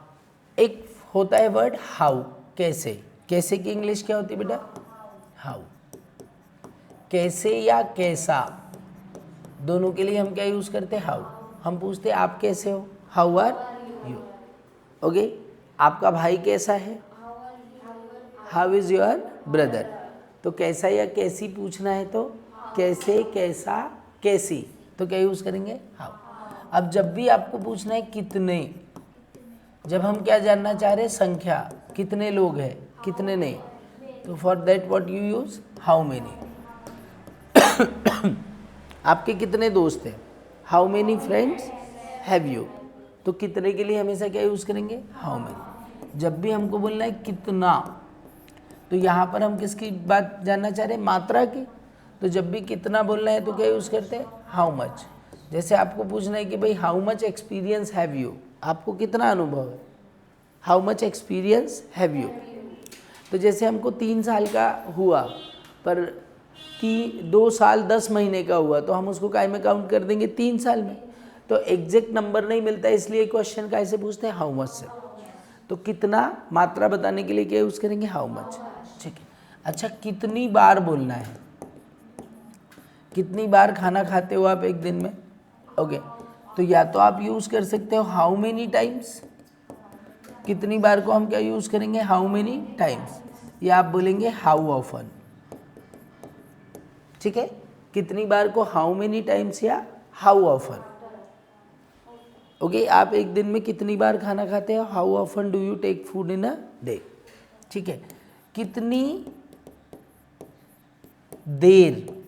एक होता है वर्ड हाउ, कैसे। कैसे की इंग्लिश क्या होती है बेटा? हाउ। कैसे या कैसा, दोनों के लिए हम क्या यूज़ करते हैं? हाउ। हम पूछते हैं आप कैसे हो, हाउ आर यू। ओके, आपका भाई कैसा है, हाउ इज़ योर ब्रदर। तो कैसा या कैसी पूछना है तो कैसे, कैसा, कैसी, तो क्या यूज़ करेंगे? हाउ। अब जब भी आपको पूछना है कितने, जब हम क्या जानना चाह रहे हैं? संख्या, कितने लोग हैं, कितने नहीं, तो for that what you use? How many. आपके कितने दोस्त हैं? How many friends have you. तो कितने के लिए हमेशा क्या यूज़ करेंगे? How many. जब भी हमको बोलना है कितना, तो यहाँ पर हम किसकी बात जानना चाह रहे हैं? मात्रा की। तो जब भी कितना बोलना है तो क्या यूज़ करते हैं? How much. जैसे आपको पूछना है कि भाई how much experience have you, आपको कितना अनुभव है, how much experience have you. तो जैसे हमको 3 साल का हुआ पर 2 साल 10 महीने का हुआ, तो हम उसको काय में काउंट कर देंगे? 3 साल में। तो एग्जैक्ट नंबर नहीं मिलता, इसलिए क्वेश्चन कैसे पूछते हैं? हाउ मच से। तो कितना मात्रा बताने के लिए क्या यूज़ करेंगे? How much. ठीक है, अच्छा कितनी बार बोलना है? कितनी बार खाना खाते हो आप एक दिन में? ओके, तो या तो आप यूज़ कर सकते हो हाउ मेनी टाइम्स, कितनी बार को हम क्या यूज़ करेंगे? How many times. या आप बोलेंगे हाउ ऑफन। ठीक है, कितनी बार को हाउ मेनी टाइम्स या हाउ ऑफन। ओके, आप एक दिन में कितनी बार खाना खाते हो? How often do you take food in a day. ठीक है, कितनी देर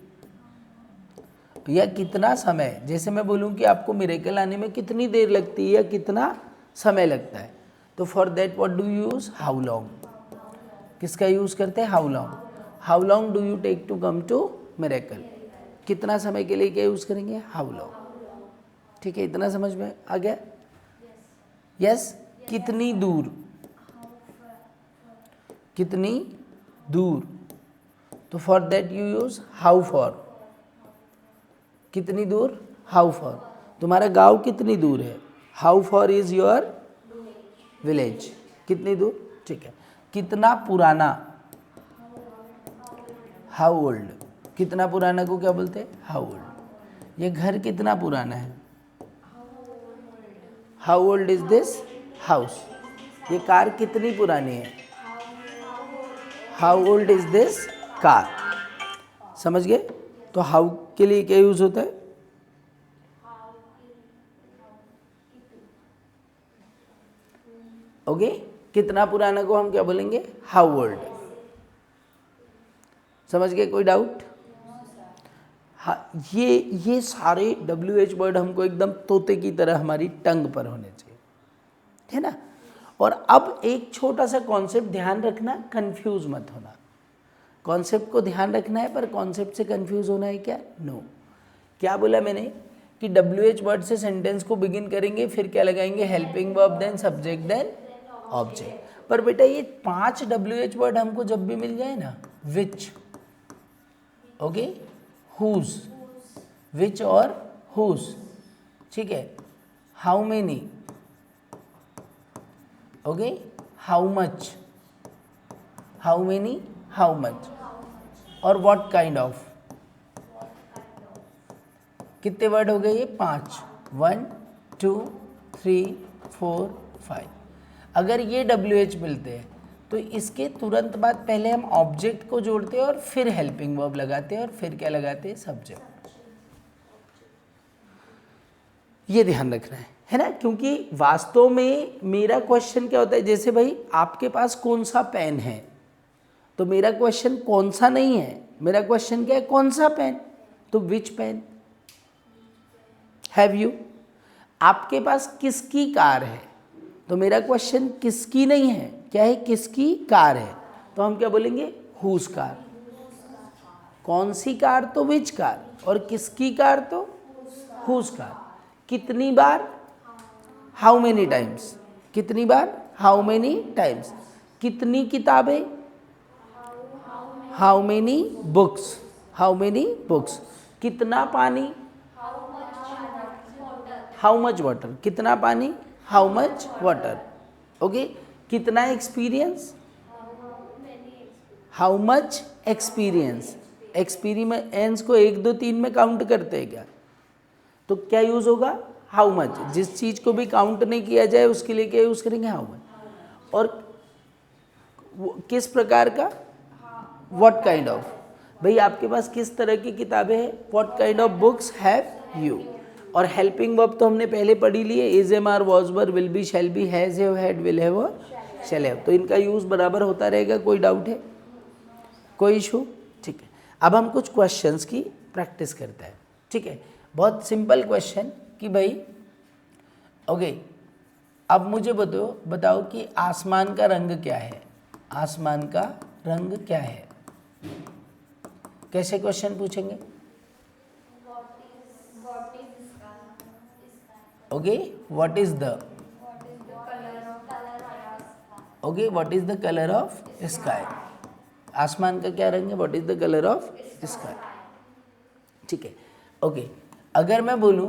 या कितना समय, जैसे मैं बोलूँ कि आपको मिरेकल आने में कितनी देर लगती है या कितना समय लगता है, तो for that what do you use? How long. किसका यूज़ करते हैं? How long. How long do you take to come to Miracle. कितना समय के लिए क्या यूज़ करेंगे? How long. ठीक है, इतना समझ में आ गया? यस। कितनी दूर, कितनी दूर, तो for that you use how for. कितनी दूर? How for. तुम्हारा गांव कितनी दूर है? How for is your village. कितनी दूर। ठीक है, कितना पुराना? How old. कितना पुराना को क्या बोलते हैं? How old. ये घर कितना पुराना है? How old is this house. ये कार कितनी पुरानी है? How old is this car. समझ गए? तो हाउ के लिए क्या यूज होता है? ओके, कितना पुराना को हम क्या बोलेंगे? How old. समझ गए? कोई डाउट? हाँ, ये सारे WH वर्ड हमको एकदम तोते की तरह हमारी टंग पर होने चाहिए, है ना। और अब एक छोटा सा कॉन्सेप्ट ध्यान रखना, कंफ्यूज मत होना। कॉन्सेप्ट को ध्यान रखना है पर कॉन्सेप्ट से कंफ्यूज होना है क्या? नो। क्या बोला मैंने कि WH वर्ड से सेंटेंस को बिगिन करेंगे, फिर क्या लगाएंगे? Helping verb, then subject, then object. पर बेटा ये 5 WH वर्ड हमको जब भी मिल जाए ना, विच, ओके, हुज, विच और हुज, ठीक है, how many, okay, how much, how many, how much, और व्हाट काइंड ऑफ। कितने वर्ड हो गए ये? 5। 1 2 3 4 5। अगर ये WH मिलते हैं तो इसके तुरंत बाद पहले हम ऑब्जेक्ट को जोड़ते हैं और फिर हेल्पिंग वर्ब लगाते हैं और फिर क्या लगाते हैं? सब्जेक्ट। ये ध्यान रखना है ना, क्योंकि वास्तव में मेरा क्वेश्चन क्या होता है, जैसे भाई आपके पास कौन सा पेन है, तो मेरा क्वेश्चन कौन सा नहीं है, मेरा क्वेश्चन क्या है? कौन सा पेन। तो विच पेन हैव यू। आपके पास किसकी कार है, तो मेरा क्वेश्चन किसकी नहीं है, क्या है? किसकी कार है, तो हम क्या बोलेंगे? Whose car. कौन सी कार? तो विच कार। और किसकी कार? तो हुज कार। कितनी बार? How many times. कितनी बार? How many times. कितनी किताबें? How many books. How many books. कितना पानी? How much water. कितना पानी? How much water. ओके। कितना experience? How much experience. Experience को 1 2 3 में काउंट करते हैं क्या? तो क्या यूज होगा? How much. जिस चीज को भी काउंट नहीं किया जाए उसके लिए क्या यूज करेंगे? How much. और किस प्रकार का? What kind of. भाई आपके पास किस तरह की किताबें हैं? What kind of books have you. और हेल्पिंग वर्ब तो हमने पहले पढ़ी लिए, is, am, are, was, were, will be, shall be, has, have, had, will have और शैल हैव। तो इनका यूज बराबर होता रहेगा। कोई डाउट है? कोई इशू? ठीक है। अब हम कुछ क्वेश्चंस की प्रैक्टिस करते हैं, ठीक है। बहुत सिंपल क्वेश्चन कि भाई ओके, अब मुझे बताओ कि आसमान का रंग क्या है? आसमान का रंग क्या है? कैसे क्वेश्चन पूछेंगे? Okay, what is the, okay, what is the colour of sky. आसमान का क्या रंग है? What is the colour of sky. ठीक है। ओके, अगर मैं बोलूं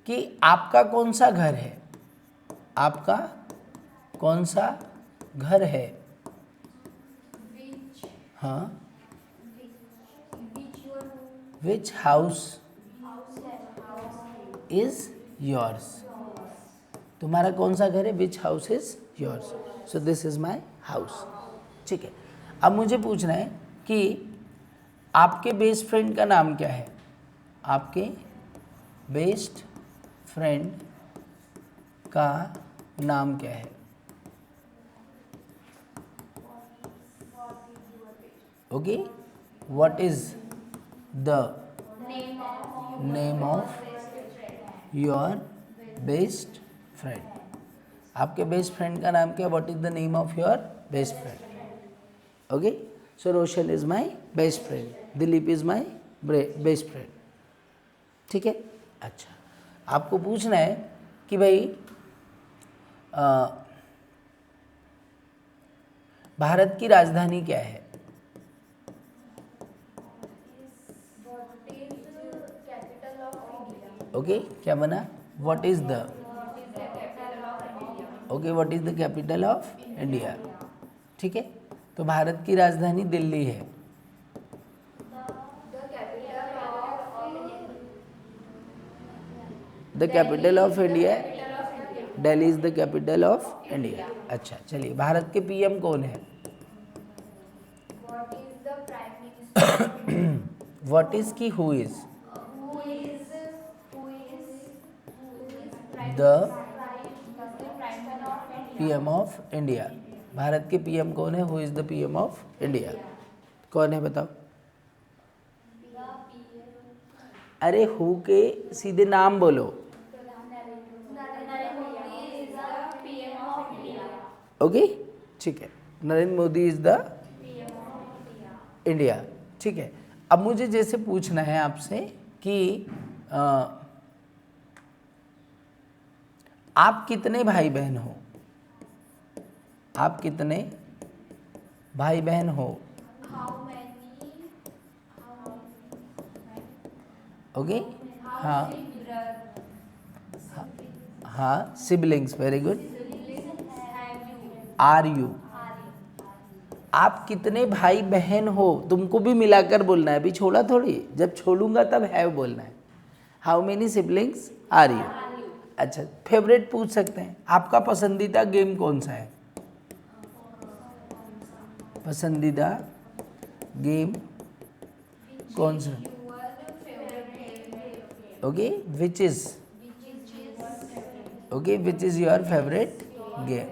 कि आपका कौन सा घर है? आपका कौन सा घर है? हाँ, विच हाउस इज योर्स। तुम्हारा कौन सा घर है? विच house is yours. So this is my house. ठीक है। अब मुझे पूछना है कि आपके बेस्ट फ्रेंड का नाम क्या है? आपके बेस्ट फ्रेंड का नाम क्या है? Okay, what is the name of your best friend. आपके बेस्ट फ्रेंड का नाम क्या? What is the name of your best friend. Okay, so Roshan is my best friend, Dilip is my best friend. ठीक है। अच्छा, आपको पूछना है कि भाई भारत की राजधानी क्या है? ओके, क्या बना? What is the, okay, what is the capital of India. ठीक है। तो भारत की राजधानी दिल्ली है। The capital of India, Delhi is the capital of India. अच्छा, चलिए, भारत के PM कौन है? व्हाट इज की who is the PM of India. Bharat के पीएम कौन है? Who is the PM of India? कौन है बताओ? अरे हु के सीधे नाम बोलो। ओके ठीक है, Narendra Modi is the India. ठीक है, अब मुझे जैसे पूछना है आपसे कि आप कितने भाई बहन हो? आप कितने भाई बहन हो? ओके हाँ हाँ, siblings, very good. Are you, आप कितने भाई बहन हो? तुमको भी मिलाकर बोलना है, अभी छोड़ा थोड़ी, जब छोड़ूंगा तब हैव बोलना है। How many siblings are you? अच्छा, फेवरेट पूछ सकते हैं। आपका पसंदीदा गेम कौन सा है? पसंदीदा गेम कौन सा? Okay, which is your favourite game?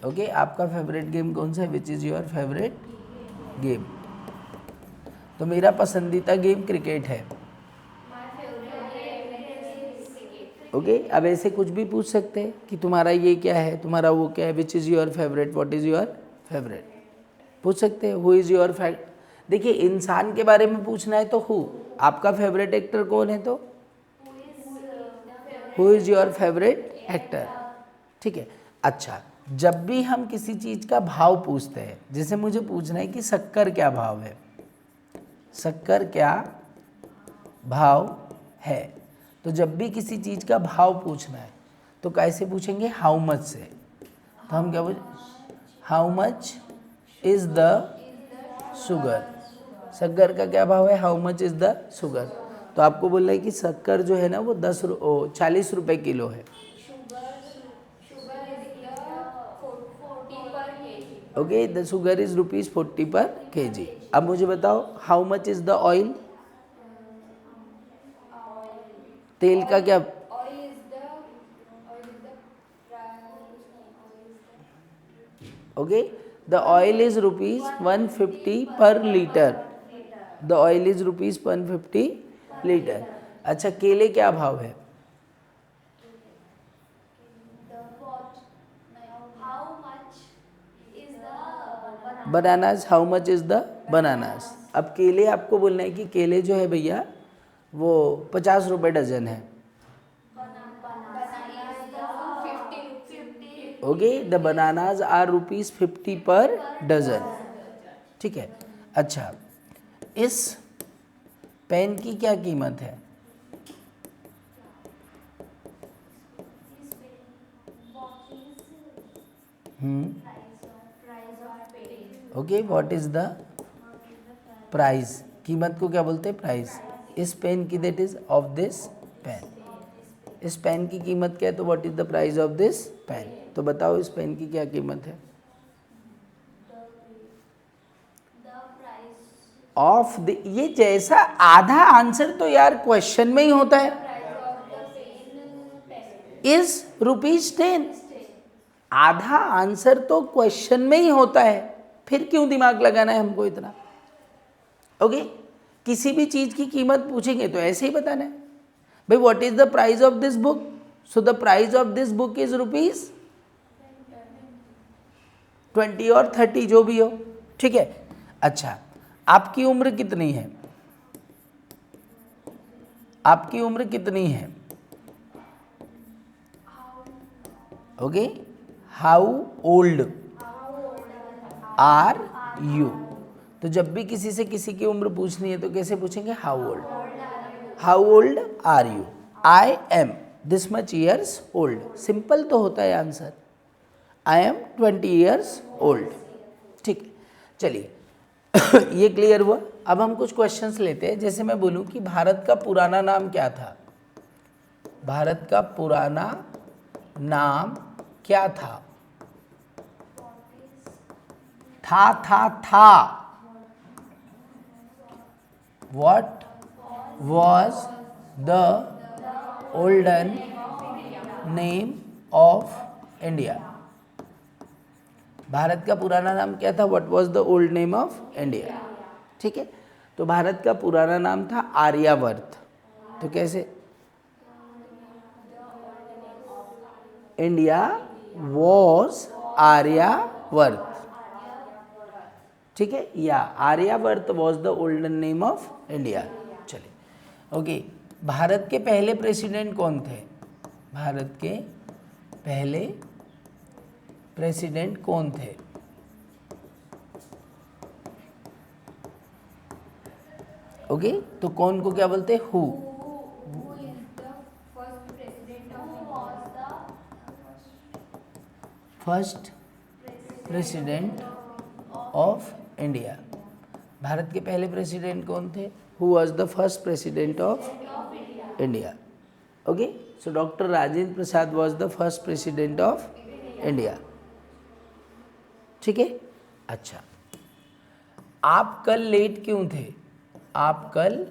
Okay, आपका फेवरेट गेम कौन सा है? Which is your favourite game? तो मेरा पसंदीदा गेम क्रिकेट है। ओके, अब ऐसे कुछ भी पूछ सकते हैं कि तुम्हारा ये क्या है, तुम्हारा वो क्या है, which is your favourite, what is your favourite, पूछ सकते हैं। हु इज़ योर फेवरेट, देखिए इंसान के बारे में पूछना है तो हु, आपका फेवरेट एक्टर कौन है तो who is your favourite actor. ठीक है, अच्छा, जब भी हम किसी चीज़ का भाव पूछते हैं, जैसे मुझे पूछना है कि शक्कर क्या भाव है, शक्कर क्या भाव है, तो जब भी किसी चीज़ का भाव पूछना है तो कैसे पूछेंगे? हाउ मच से। तो हम क्या बोल, how much is the sugar, शक्कर का क्या भाव है? How much is the sugar. तो आपको बोलना है कि शक्कर जो है ना वो 40 रुपये किलो है। ओके, द शुगर इज ₹40 पर kg। अब मुझे बताओ how much is the oil, तेल का क्या? ओके, द ऑयल इज ₹150 पर litre, the oil is ₹150 litre. अच्छा, केले क्या भाव है? Bananas, how much is the bananas. अब केले आपको बोलना है कि केले जो है भैया वो 50 रुपये डजन है। ओके, द बनानाज आर ₹50 पर डजन। ठीक है, अच्छा, इस पेन की क्या कीमत है? Okay, what is the price? कीमत को क्या बोलते हैं? प्राइस। इस पेन की, that is of this pen, इस पेन की कीमत क्या है? तो what is the price of this pen? तो बताओ इस पेन की क्या कीमत है? ऑफ द, ये जैसा आधा आंसर तो यार क्वेश्चन में ही होता है, इज ₹10। आधा आंसर तो क्वेश्चन में ही होता है, फिर क्यों दिमाग लगाना है हमको इतना? ओके, किसी भी चीज की कीमत पूछेंगे तो ऐसे ही बताना है भाई, what is the price of this book? So the price of this book is ₹20 और 30 जो भी हो। ठीक है, अच्छा, आपकी उम्र कितनी है? आपकी उम्र कितनी है? Okay, how old are you? तो जब भी किसी से किसी की उम्र पूछनी है तो कैसे पूछेंगे? How old. How old are you? I am this much years old. Simple तो होता है answer, I am 20 years old. ठीक, चलिए ये क्लियर हुआ। अब हम कुछ क्वेश्चंस लेते हैं। जैसे मैं बोलूं कि भारत का पुराना नाम क्या था? भारत का पुराना नाम क्या था? था What was the olden name of India? Bharat का पुराना नाम क्या था? What was the old name of India? ठीक है, तो भारत का पुराना नाम था आर्यावर्त. तो कैसे? India was Aryavarta. ठीक है, या Aryavarta was the olden name of India. चलिए, ओके. भारत के पहले प्रेसिडेंट कौन थे? भारत के पहले प्रेसिडेंट कौन थे? ओके, तो कौन को क्या बोलते हैं? Who. First president of India. Bharat के पहले प्रेसिडेंट कौन थे? Who was the first president of India? Okay, so doctor Rajendra Prasad was the first president of India. ठीक है, अच्छा. आप कल लेट क्यों थे? आप कल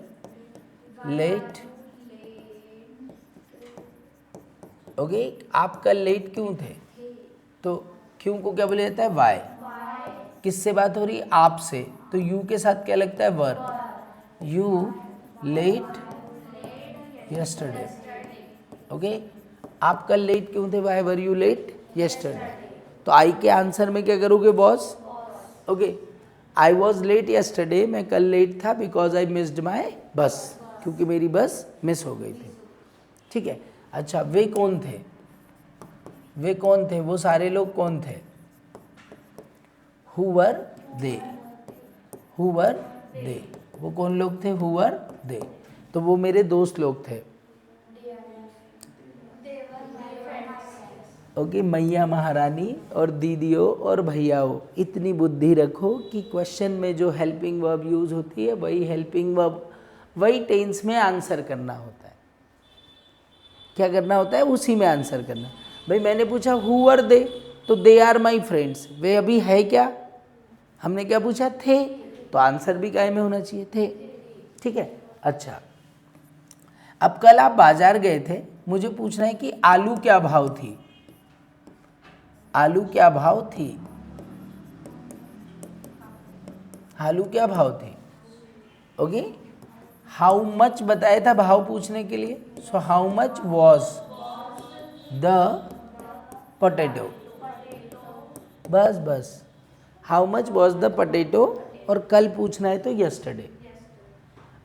लेट. ओके, आप कल लेट क्यों थे? तो क्यों को क्या बोला जाता है? वाई. किससे बात हो रही है? आप से. तो यू के साथ क्या लगता है? Were. You late yesterday. Okay, आप कल लेट क्यों थे? Why were you late yesterday. तो आई के आंसर में क्या करोगे boss? Okay, I was late yesterday. मैं कल लेट था बिकॉज आई मिस्ड माई बस. क्योंकि मेरी बस मिस हो गई थी. ठीक है, अच्छा. वे कौन थे? वे कौन थे? वो सारे लोग कौन थे? Who were they. Who were they. वो कौन लोग थे? Who were they. तो वो मेरे दोस्त लोग थे. ओके, मैया महारानी और दीदियों और भैयाओं, इतनी बुद्धि रखो कि क्वेश्चन में जो हेल्पिंग वर्ब यूज होती है वही हेल्पिंग वर्ब वही टेंस में आंसर करना होता है. क्या करना होता है? उसी में आंसर करना. भाई मैंने पूछा हु वर दे, तो दे आर माई फ्रेंड्स. वे अभी है क्या? हमने क्या पूछा? थे. तो आंसर भी काय में होना चाहिए? थे. ठीक है, अच्छा. अब कल आप बाजार गए थे. मुझे पूछना है कि आलू क्या भाव थी? आलू क्या भाव थी? आलू क्या भाव थी? ओके, हाउ मच बताया था भाव पूछने के लिए. So how much was the potato. बस बस, how much was the potato. और कल पूछना है तो यस्टरडे.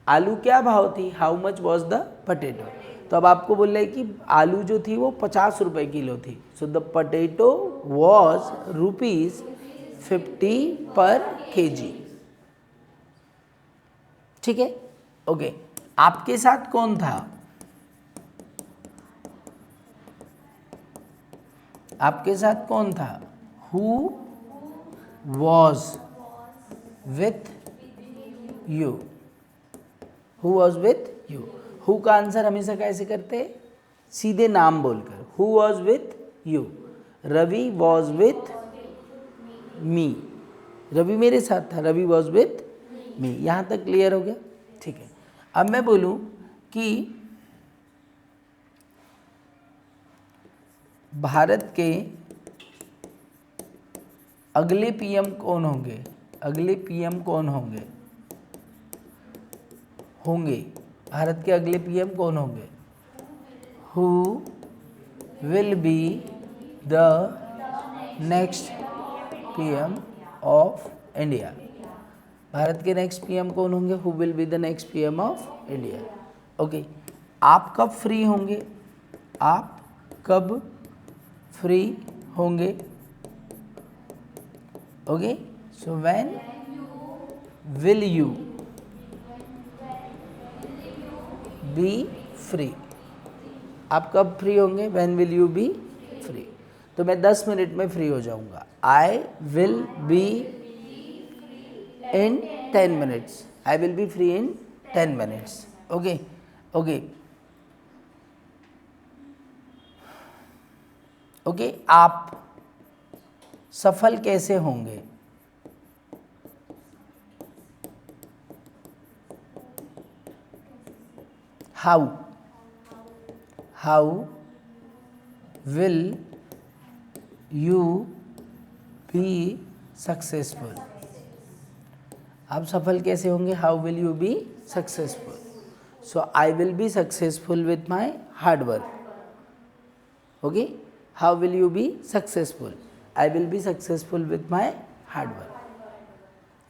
आलू क्या भाव थी? How much was the potato. तो अब आपको बोल रहे हैं कि आलू जो थी वो 50 रुपए किलो थी. सो द पोटैटो वॉज ₹50 पर kg. ठीक है, ओके. आपके साथ कौन था? आपके साथ कौन था? Who was with you. Who was with you. Who का आंसर हमेशा कैसे करते हैं? सीधे नाम बोलकर. Who was with you. Ravi was with me. Ravi मेरे साथ था. Ravi was with me. यहाँ तक क्लियर हो गया? ठीक है. अब मैं बोलूँ कि भारत के अगले पीएम कौन होंगे? अगले पीएम कौन होंगे? भारत के अगले पीएम कौन होंगे? Who will be the next PM of India. Bharat के नेक्स्ट पीएम कौन होंगे? Who will be the next PM of India. Okay, आप कब फ्री होंगे? आप कब फ्री होंगे? Okay, so when will you B free. आप कब फ्री होंगे? When will you B free. तो मैं 10 मिनट में फ्री हो जाऊंगा. आई will be in 10 minutes. I will B free in 10 minutes. Okay okay okay. आप सफल कैसे होंगे? How will you be successful, आप सफल कैसे होंगे, how will you be successful, so I will be successful with my hard work, okay, how will you be successful, I will be successful with my hard work,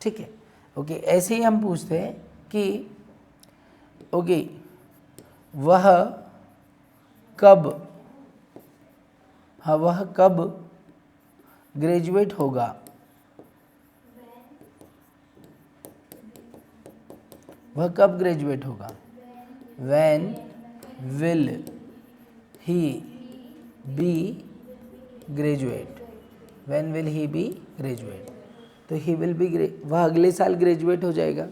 ठीक है, okay, ऐसे ही हम पूछते हैं कि ओके, वह कब ग्रेजुएट होगा, वह कब ग्रेजुएट होगा, when will he be graduate, when will he be graduate, तो he will be वह अगले साल ग्रेजुएट हो जाएगा,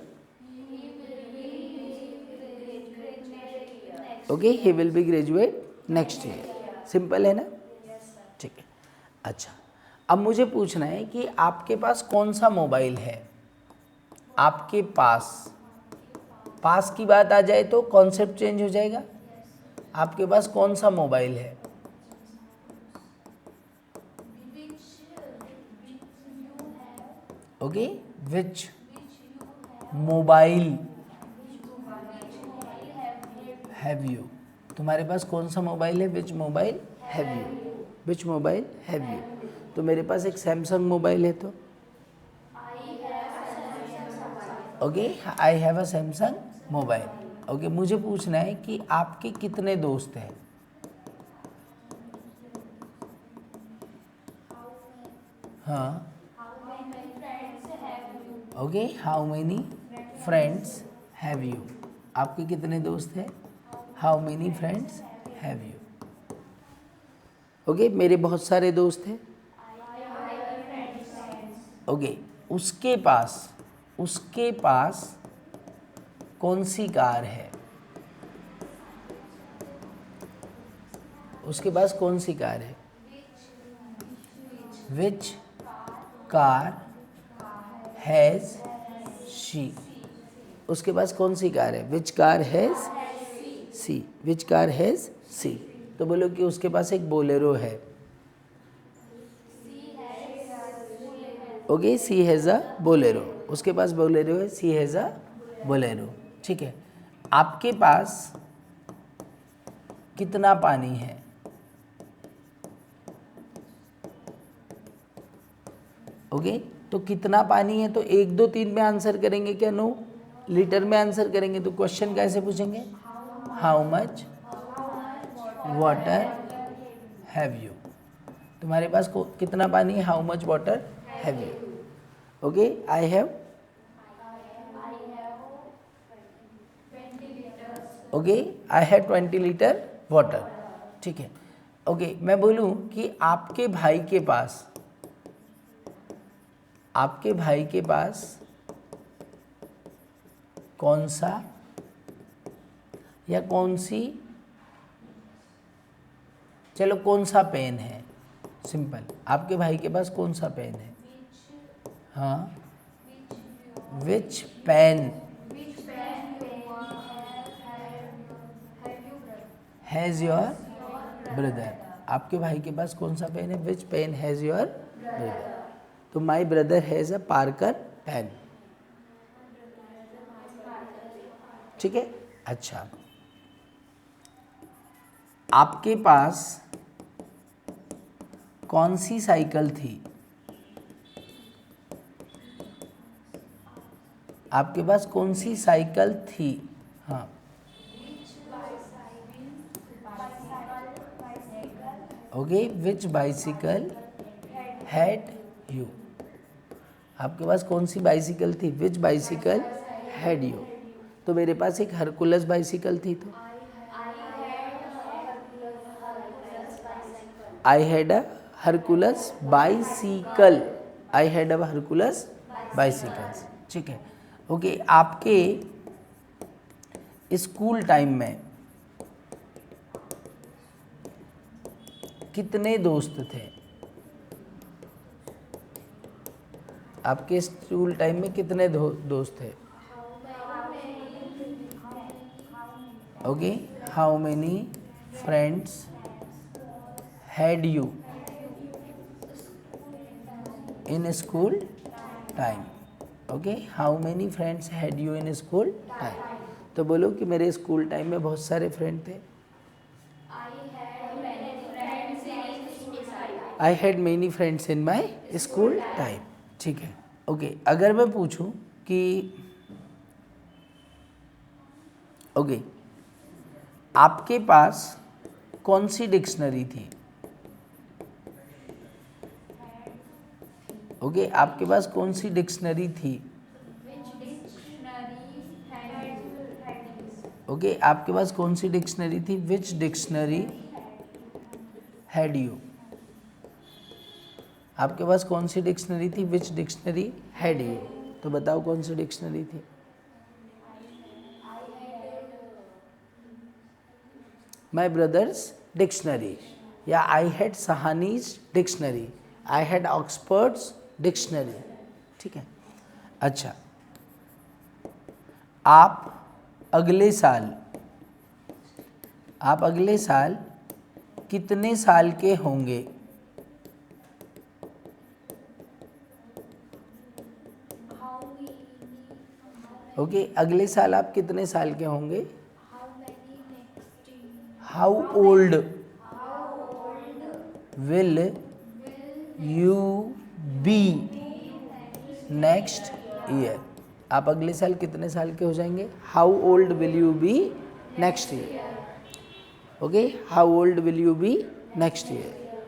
okay, he will be graduate next year, simple है ना, ठीक है। अच्छा, अब मुझे पूछना है कि आपके पास कौन सा मोबाइल है, आपके पास की बात आ जाए तो कॉन्सेप्ट चेंज हो जाएगा, आपके पास कौन सा मोबाइल है, okay, which mobile have you, तुम्हारे पास कौन सा मोबाइल है, विच mobile have you, which mobile have you, तो मेरे पास एक सैमसंग मोबाइल है, तो okay, I have a Samsung mobile, okay, मुझे पूछना है कि आपके कितने दोस्त हैं, हाँ, okay, how many friends have you, आपके कितने दोस्त हैं, how many friends have you, okay, मेरे बहुत सारे दोस्त हैं, ओके, उसके पास कौन सी कार है, उसके पास कौन सी कार है, विच कार हैज़ शी, उसके पास कौन सी कार है, which car has C, which car has C, तो बोलो कि उसके पास एक बोलेरो है, okay, C has a Bolero, उसके पास बोलेरो है, सी हैज़ अ बोलेरो, ठीक है। आपके पास कितना पानी है, ओके, तो कितना पानी है, तो 1 2 3 में आंसर करेंगे क्या, नो, लीटर में आंसर करेंगे, तो क्वेश्चन कैसे पूछेंगे, how much water have you, तुम्हारे पास कितना पानी है, how much water have you, okay, I have, okay, I have 20 litre water, ठीक है, ओके, मैं बोलूँ कि आपके भाई के पास कौन सा या कौन सी, चलो कौन सा पेन है, सिंपल, आपके भाई के पास कौन सा पेन है, हाँ, which pen has your brother, आपके भाई के पास कौन सा पेन है, which pen has your brother, तो my brother has a Parker pen, ठीक है। अच्छा, आपके पास कौन सी साइकिल थी, आपके पास कौन सी साइकिल थी, हाँ, okay, which bicycle had you, आपके पास कौन सी बाइसिकल थी, विच बाइसिकल हैड यू, तो मेरे पास एक हरकुलस बाइसिकल थी, तो I had a Hercules bicycle, I had a Hercules bicycles, ठीक है, ओके, आपके स्कूल टाइम में कितने दोस्त थे, आपके स्कूल टाइम में कितने दोस्त थे, okay, how many friends had you in school time. Okay, how many friends had you in school time. तो बोलो कि मेरे स्कूल टाइम में बहुत सारे फ्रेंड थे। I had many friends in my school time. ठीक है। ओके, अगर मैं पूछूं कि ओके, आपके पास कौन सी डिक्शनरी थी। ओके, आपके पास कौन सी डिक्शनरी थी। ओके, आपके पास कौन सी डिक्शनरी थी। विच डिक्शनरी हैड यू। आपके पास कौन सी डिक्शनरी थी। विच डिक्शनरी हैड यू। तो बताओ कौन सी डिक्शनरी थी। माई ब्रदर्स डिक्शनरी, या I had Sahani's dictionary, I had Oxford's dictionary. ठीक है। अच्छा, आप अगले साल कितने साल के होंगे। ओके, अगले साल आप कितने साल के होंगे। How old will you be next year. आप अगले साल कितने साल के हो जाएंगे। How old will you be next year. Okay, how old will you be next year.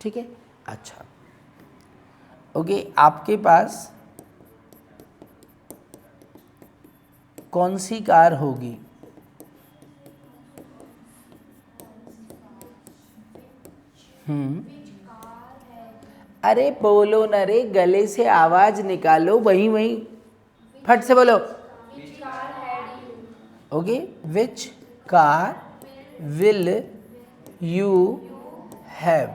ठीक है। अच्छा, ओके, आपके पास कौन सी कार होगी। अरे बोलो न रे, गले से आवाज निकालो, वहीं फट से बोलो। Okay, which car will you have.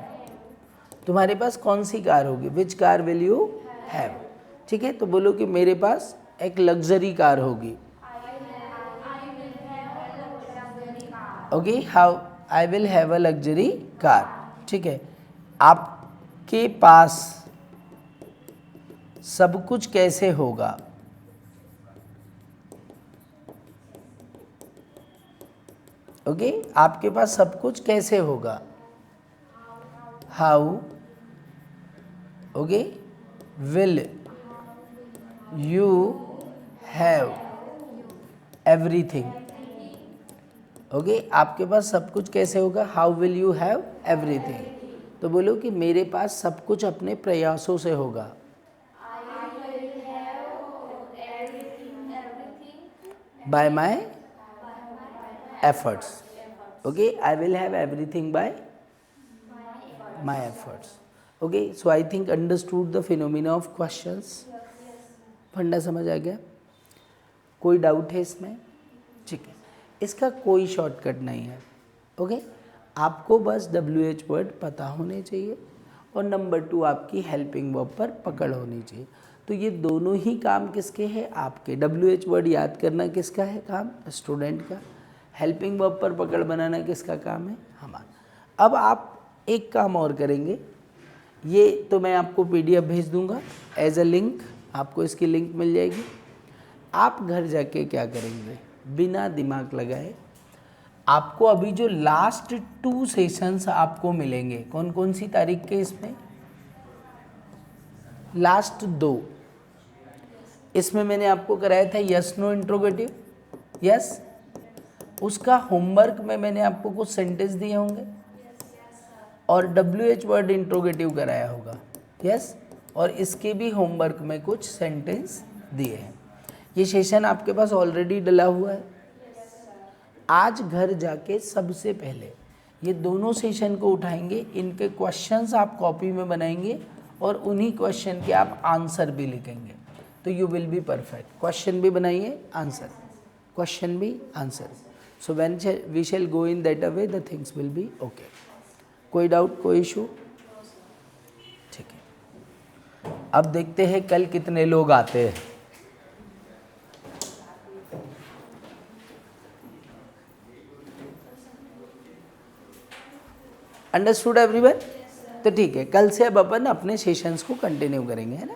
तुम्हारे पास कौन सी कार होगी। Which car will you have. ठीक है, तो बोलो कि मेरे पास एक लग्जरी कार होगी। Okay, how I will have a luxury car. ठीक है। आपके पास सब कुछ कैसे होगा। ओके, आपके पास सब कुछ कैसे होगा। How okay will you have everything. Okay, आपके पास सब कुछ कैसे होगा। How will you have everything. तो बोलो कि मेरे पास सब कुछ अपने प्रयासों से होगा। Bye my efforts. Okay, I will have everything by my efforts. Okay, so I think understood the phenomena of questions. फंडा समझ आ गया। कोई डाउट है इसमें। ठीक है, इसका कोई शॉर्टकट नहीं है। ओके, आपको बस WH वर्ड पता होने चाहिए और नंबर 2 आपकी हेल्पिंग वर्ब पर पकड़ होनी चाहिए। तो ये दोनों ही काम किसके हैं। आपके। WH वर्ड याद करना किसका है काम। स्टूडेंट का। हेल्पिंग वर्ब पर पकड़ बनाना किसका काम है। हमारा। अब आप एक काम और करेंगे। ये तो मैं आपको PDF भेज दूंगा एज अ लिंक। आपको इसकी लिंक मिल जाएगी। आप घर जाके क्या करेंगे, बिना दिमाग लगाए आपको अभी जो लास्ट 2 सेशंस आपको मिलेंगे, कौन कौन सी तारीख के इसमें, लास्ट 2, इसमें मैंने आपको कराया था यस नो इंट्रोगेटिव। यस, उसका होमवर्क में मैंने आपको कुछ सेंटेंस दिए होंगे और WH वर्ड इंट्रोगेटिव कराया होगा। यस, और इसके भी होमवर्क में कुछ सेंटेंस दिए हैं। ये सेशन आपके पास ऑलरेडी डला हुआ है। आज घर जाके सबसे पहले ये दोनों सेशन को उठाएंगे, इनके क्वेश्चंस आप कॉपी में बनाएंगे और उन्हीं क्वेश्चन के आप आंसर भी लिखेंगे, तो you will be perfect. Question भी बनाइए, आंसर, क्वेश्चन भी, answer. So when we shall go in that a way the things will be okay. कोई डाउट, कोई इशू। ठीक है, अब देखते हैं कल कितने लोग आते हैं। Understood everyone? तो ठीक है, कल से अब अपन अपने सेशंस को कंटिन्यू करेंगे, है ना।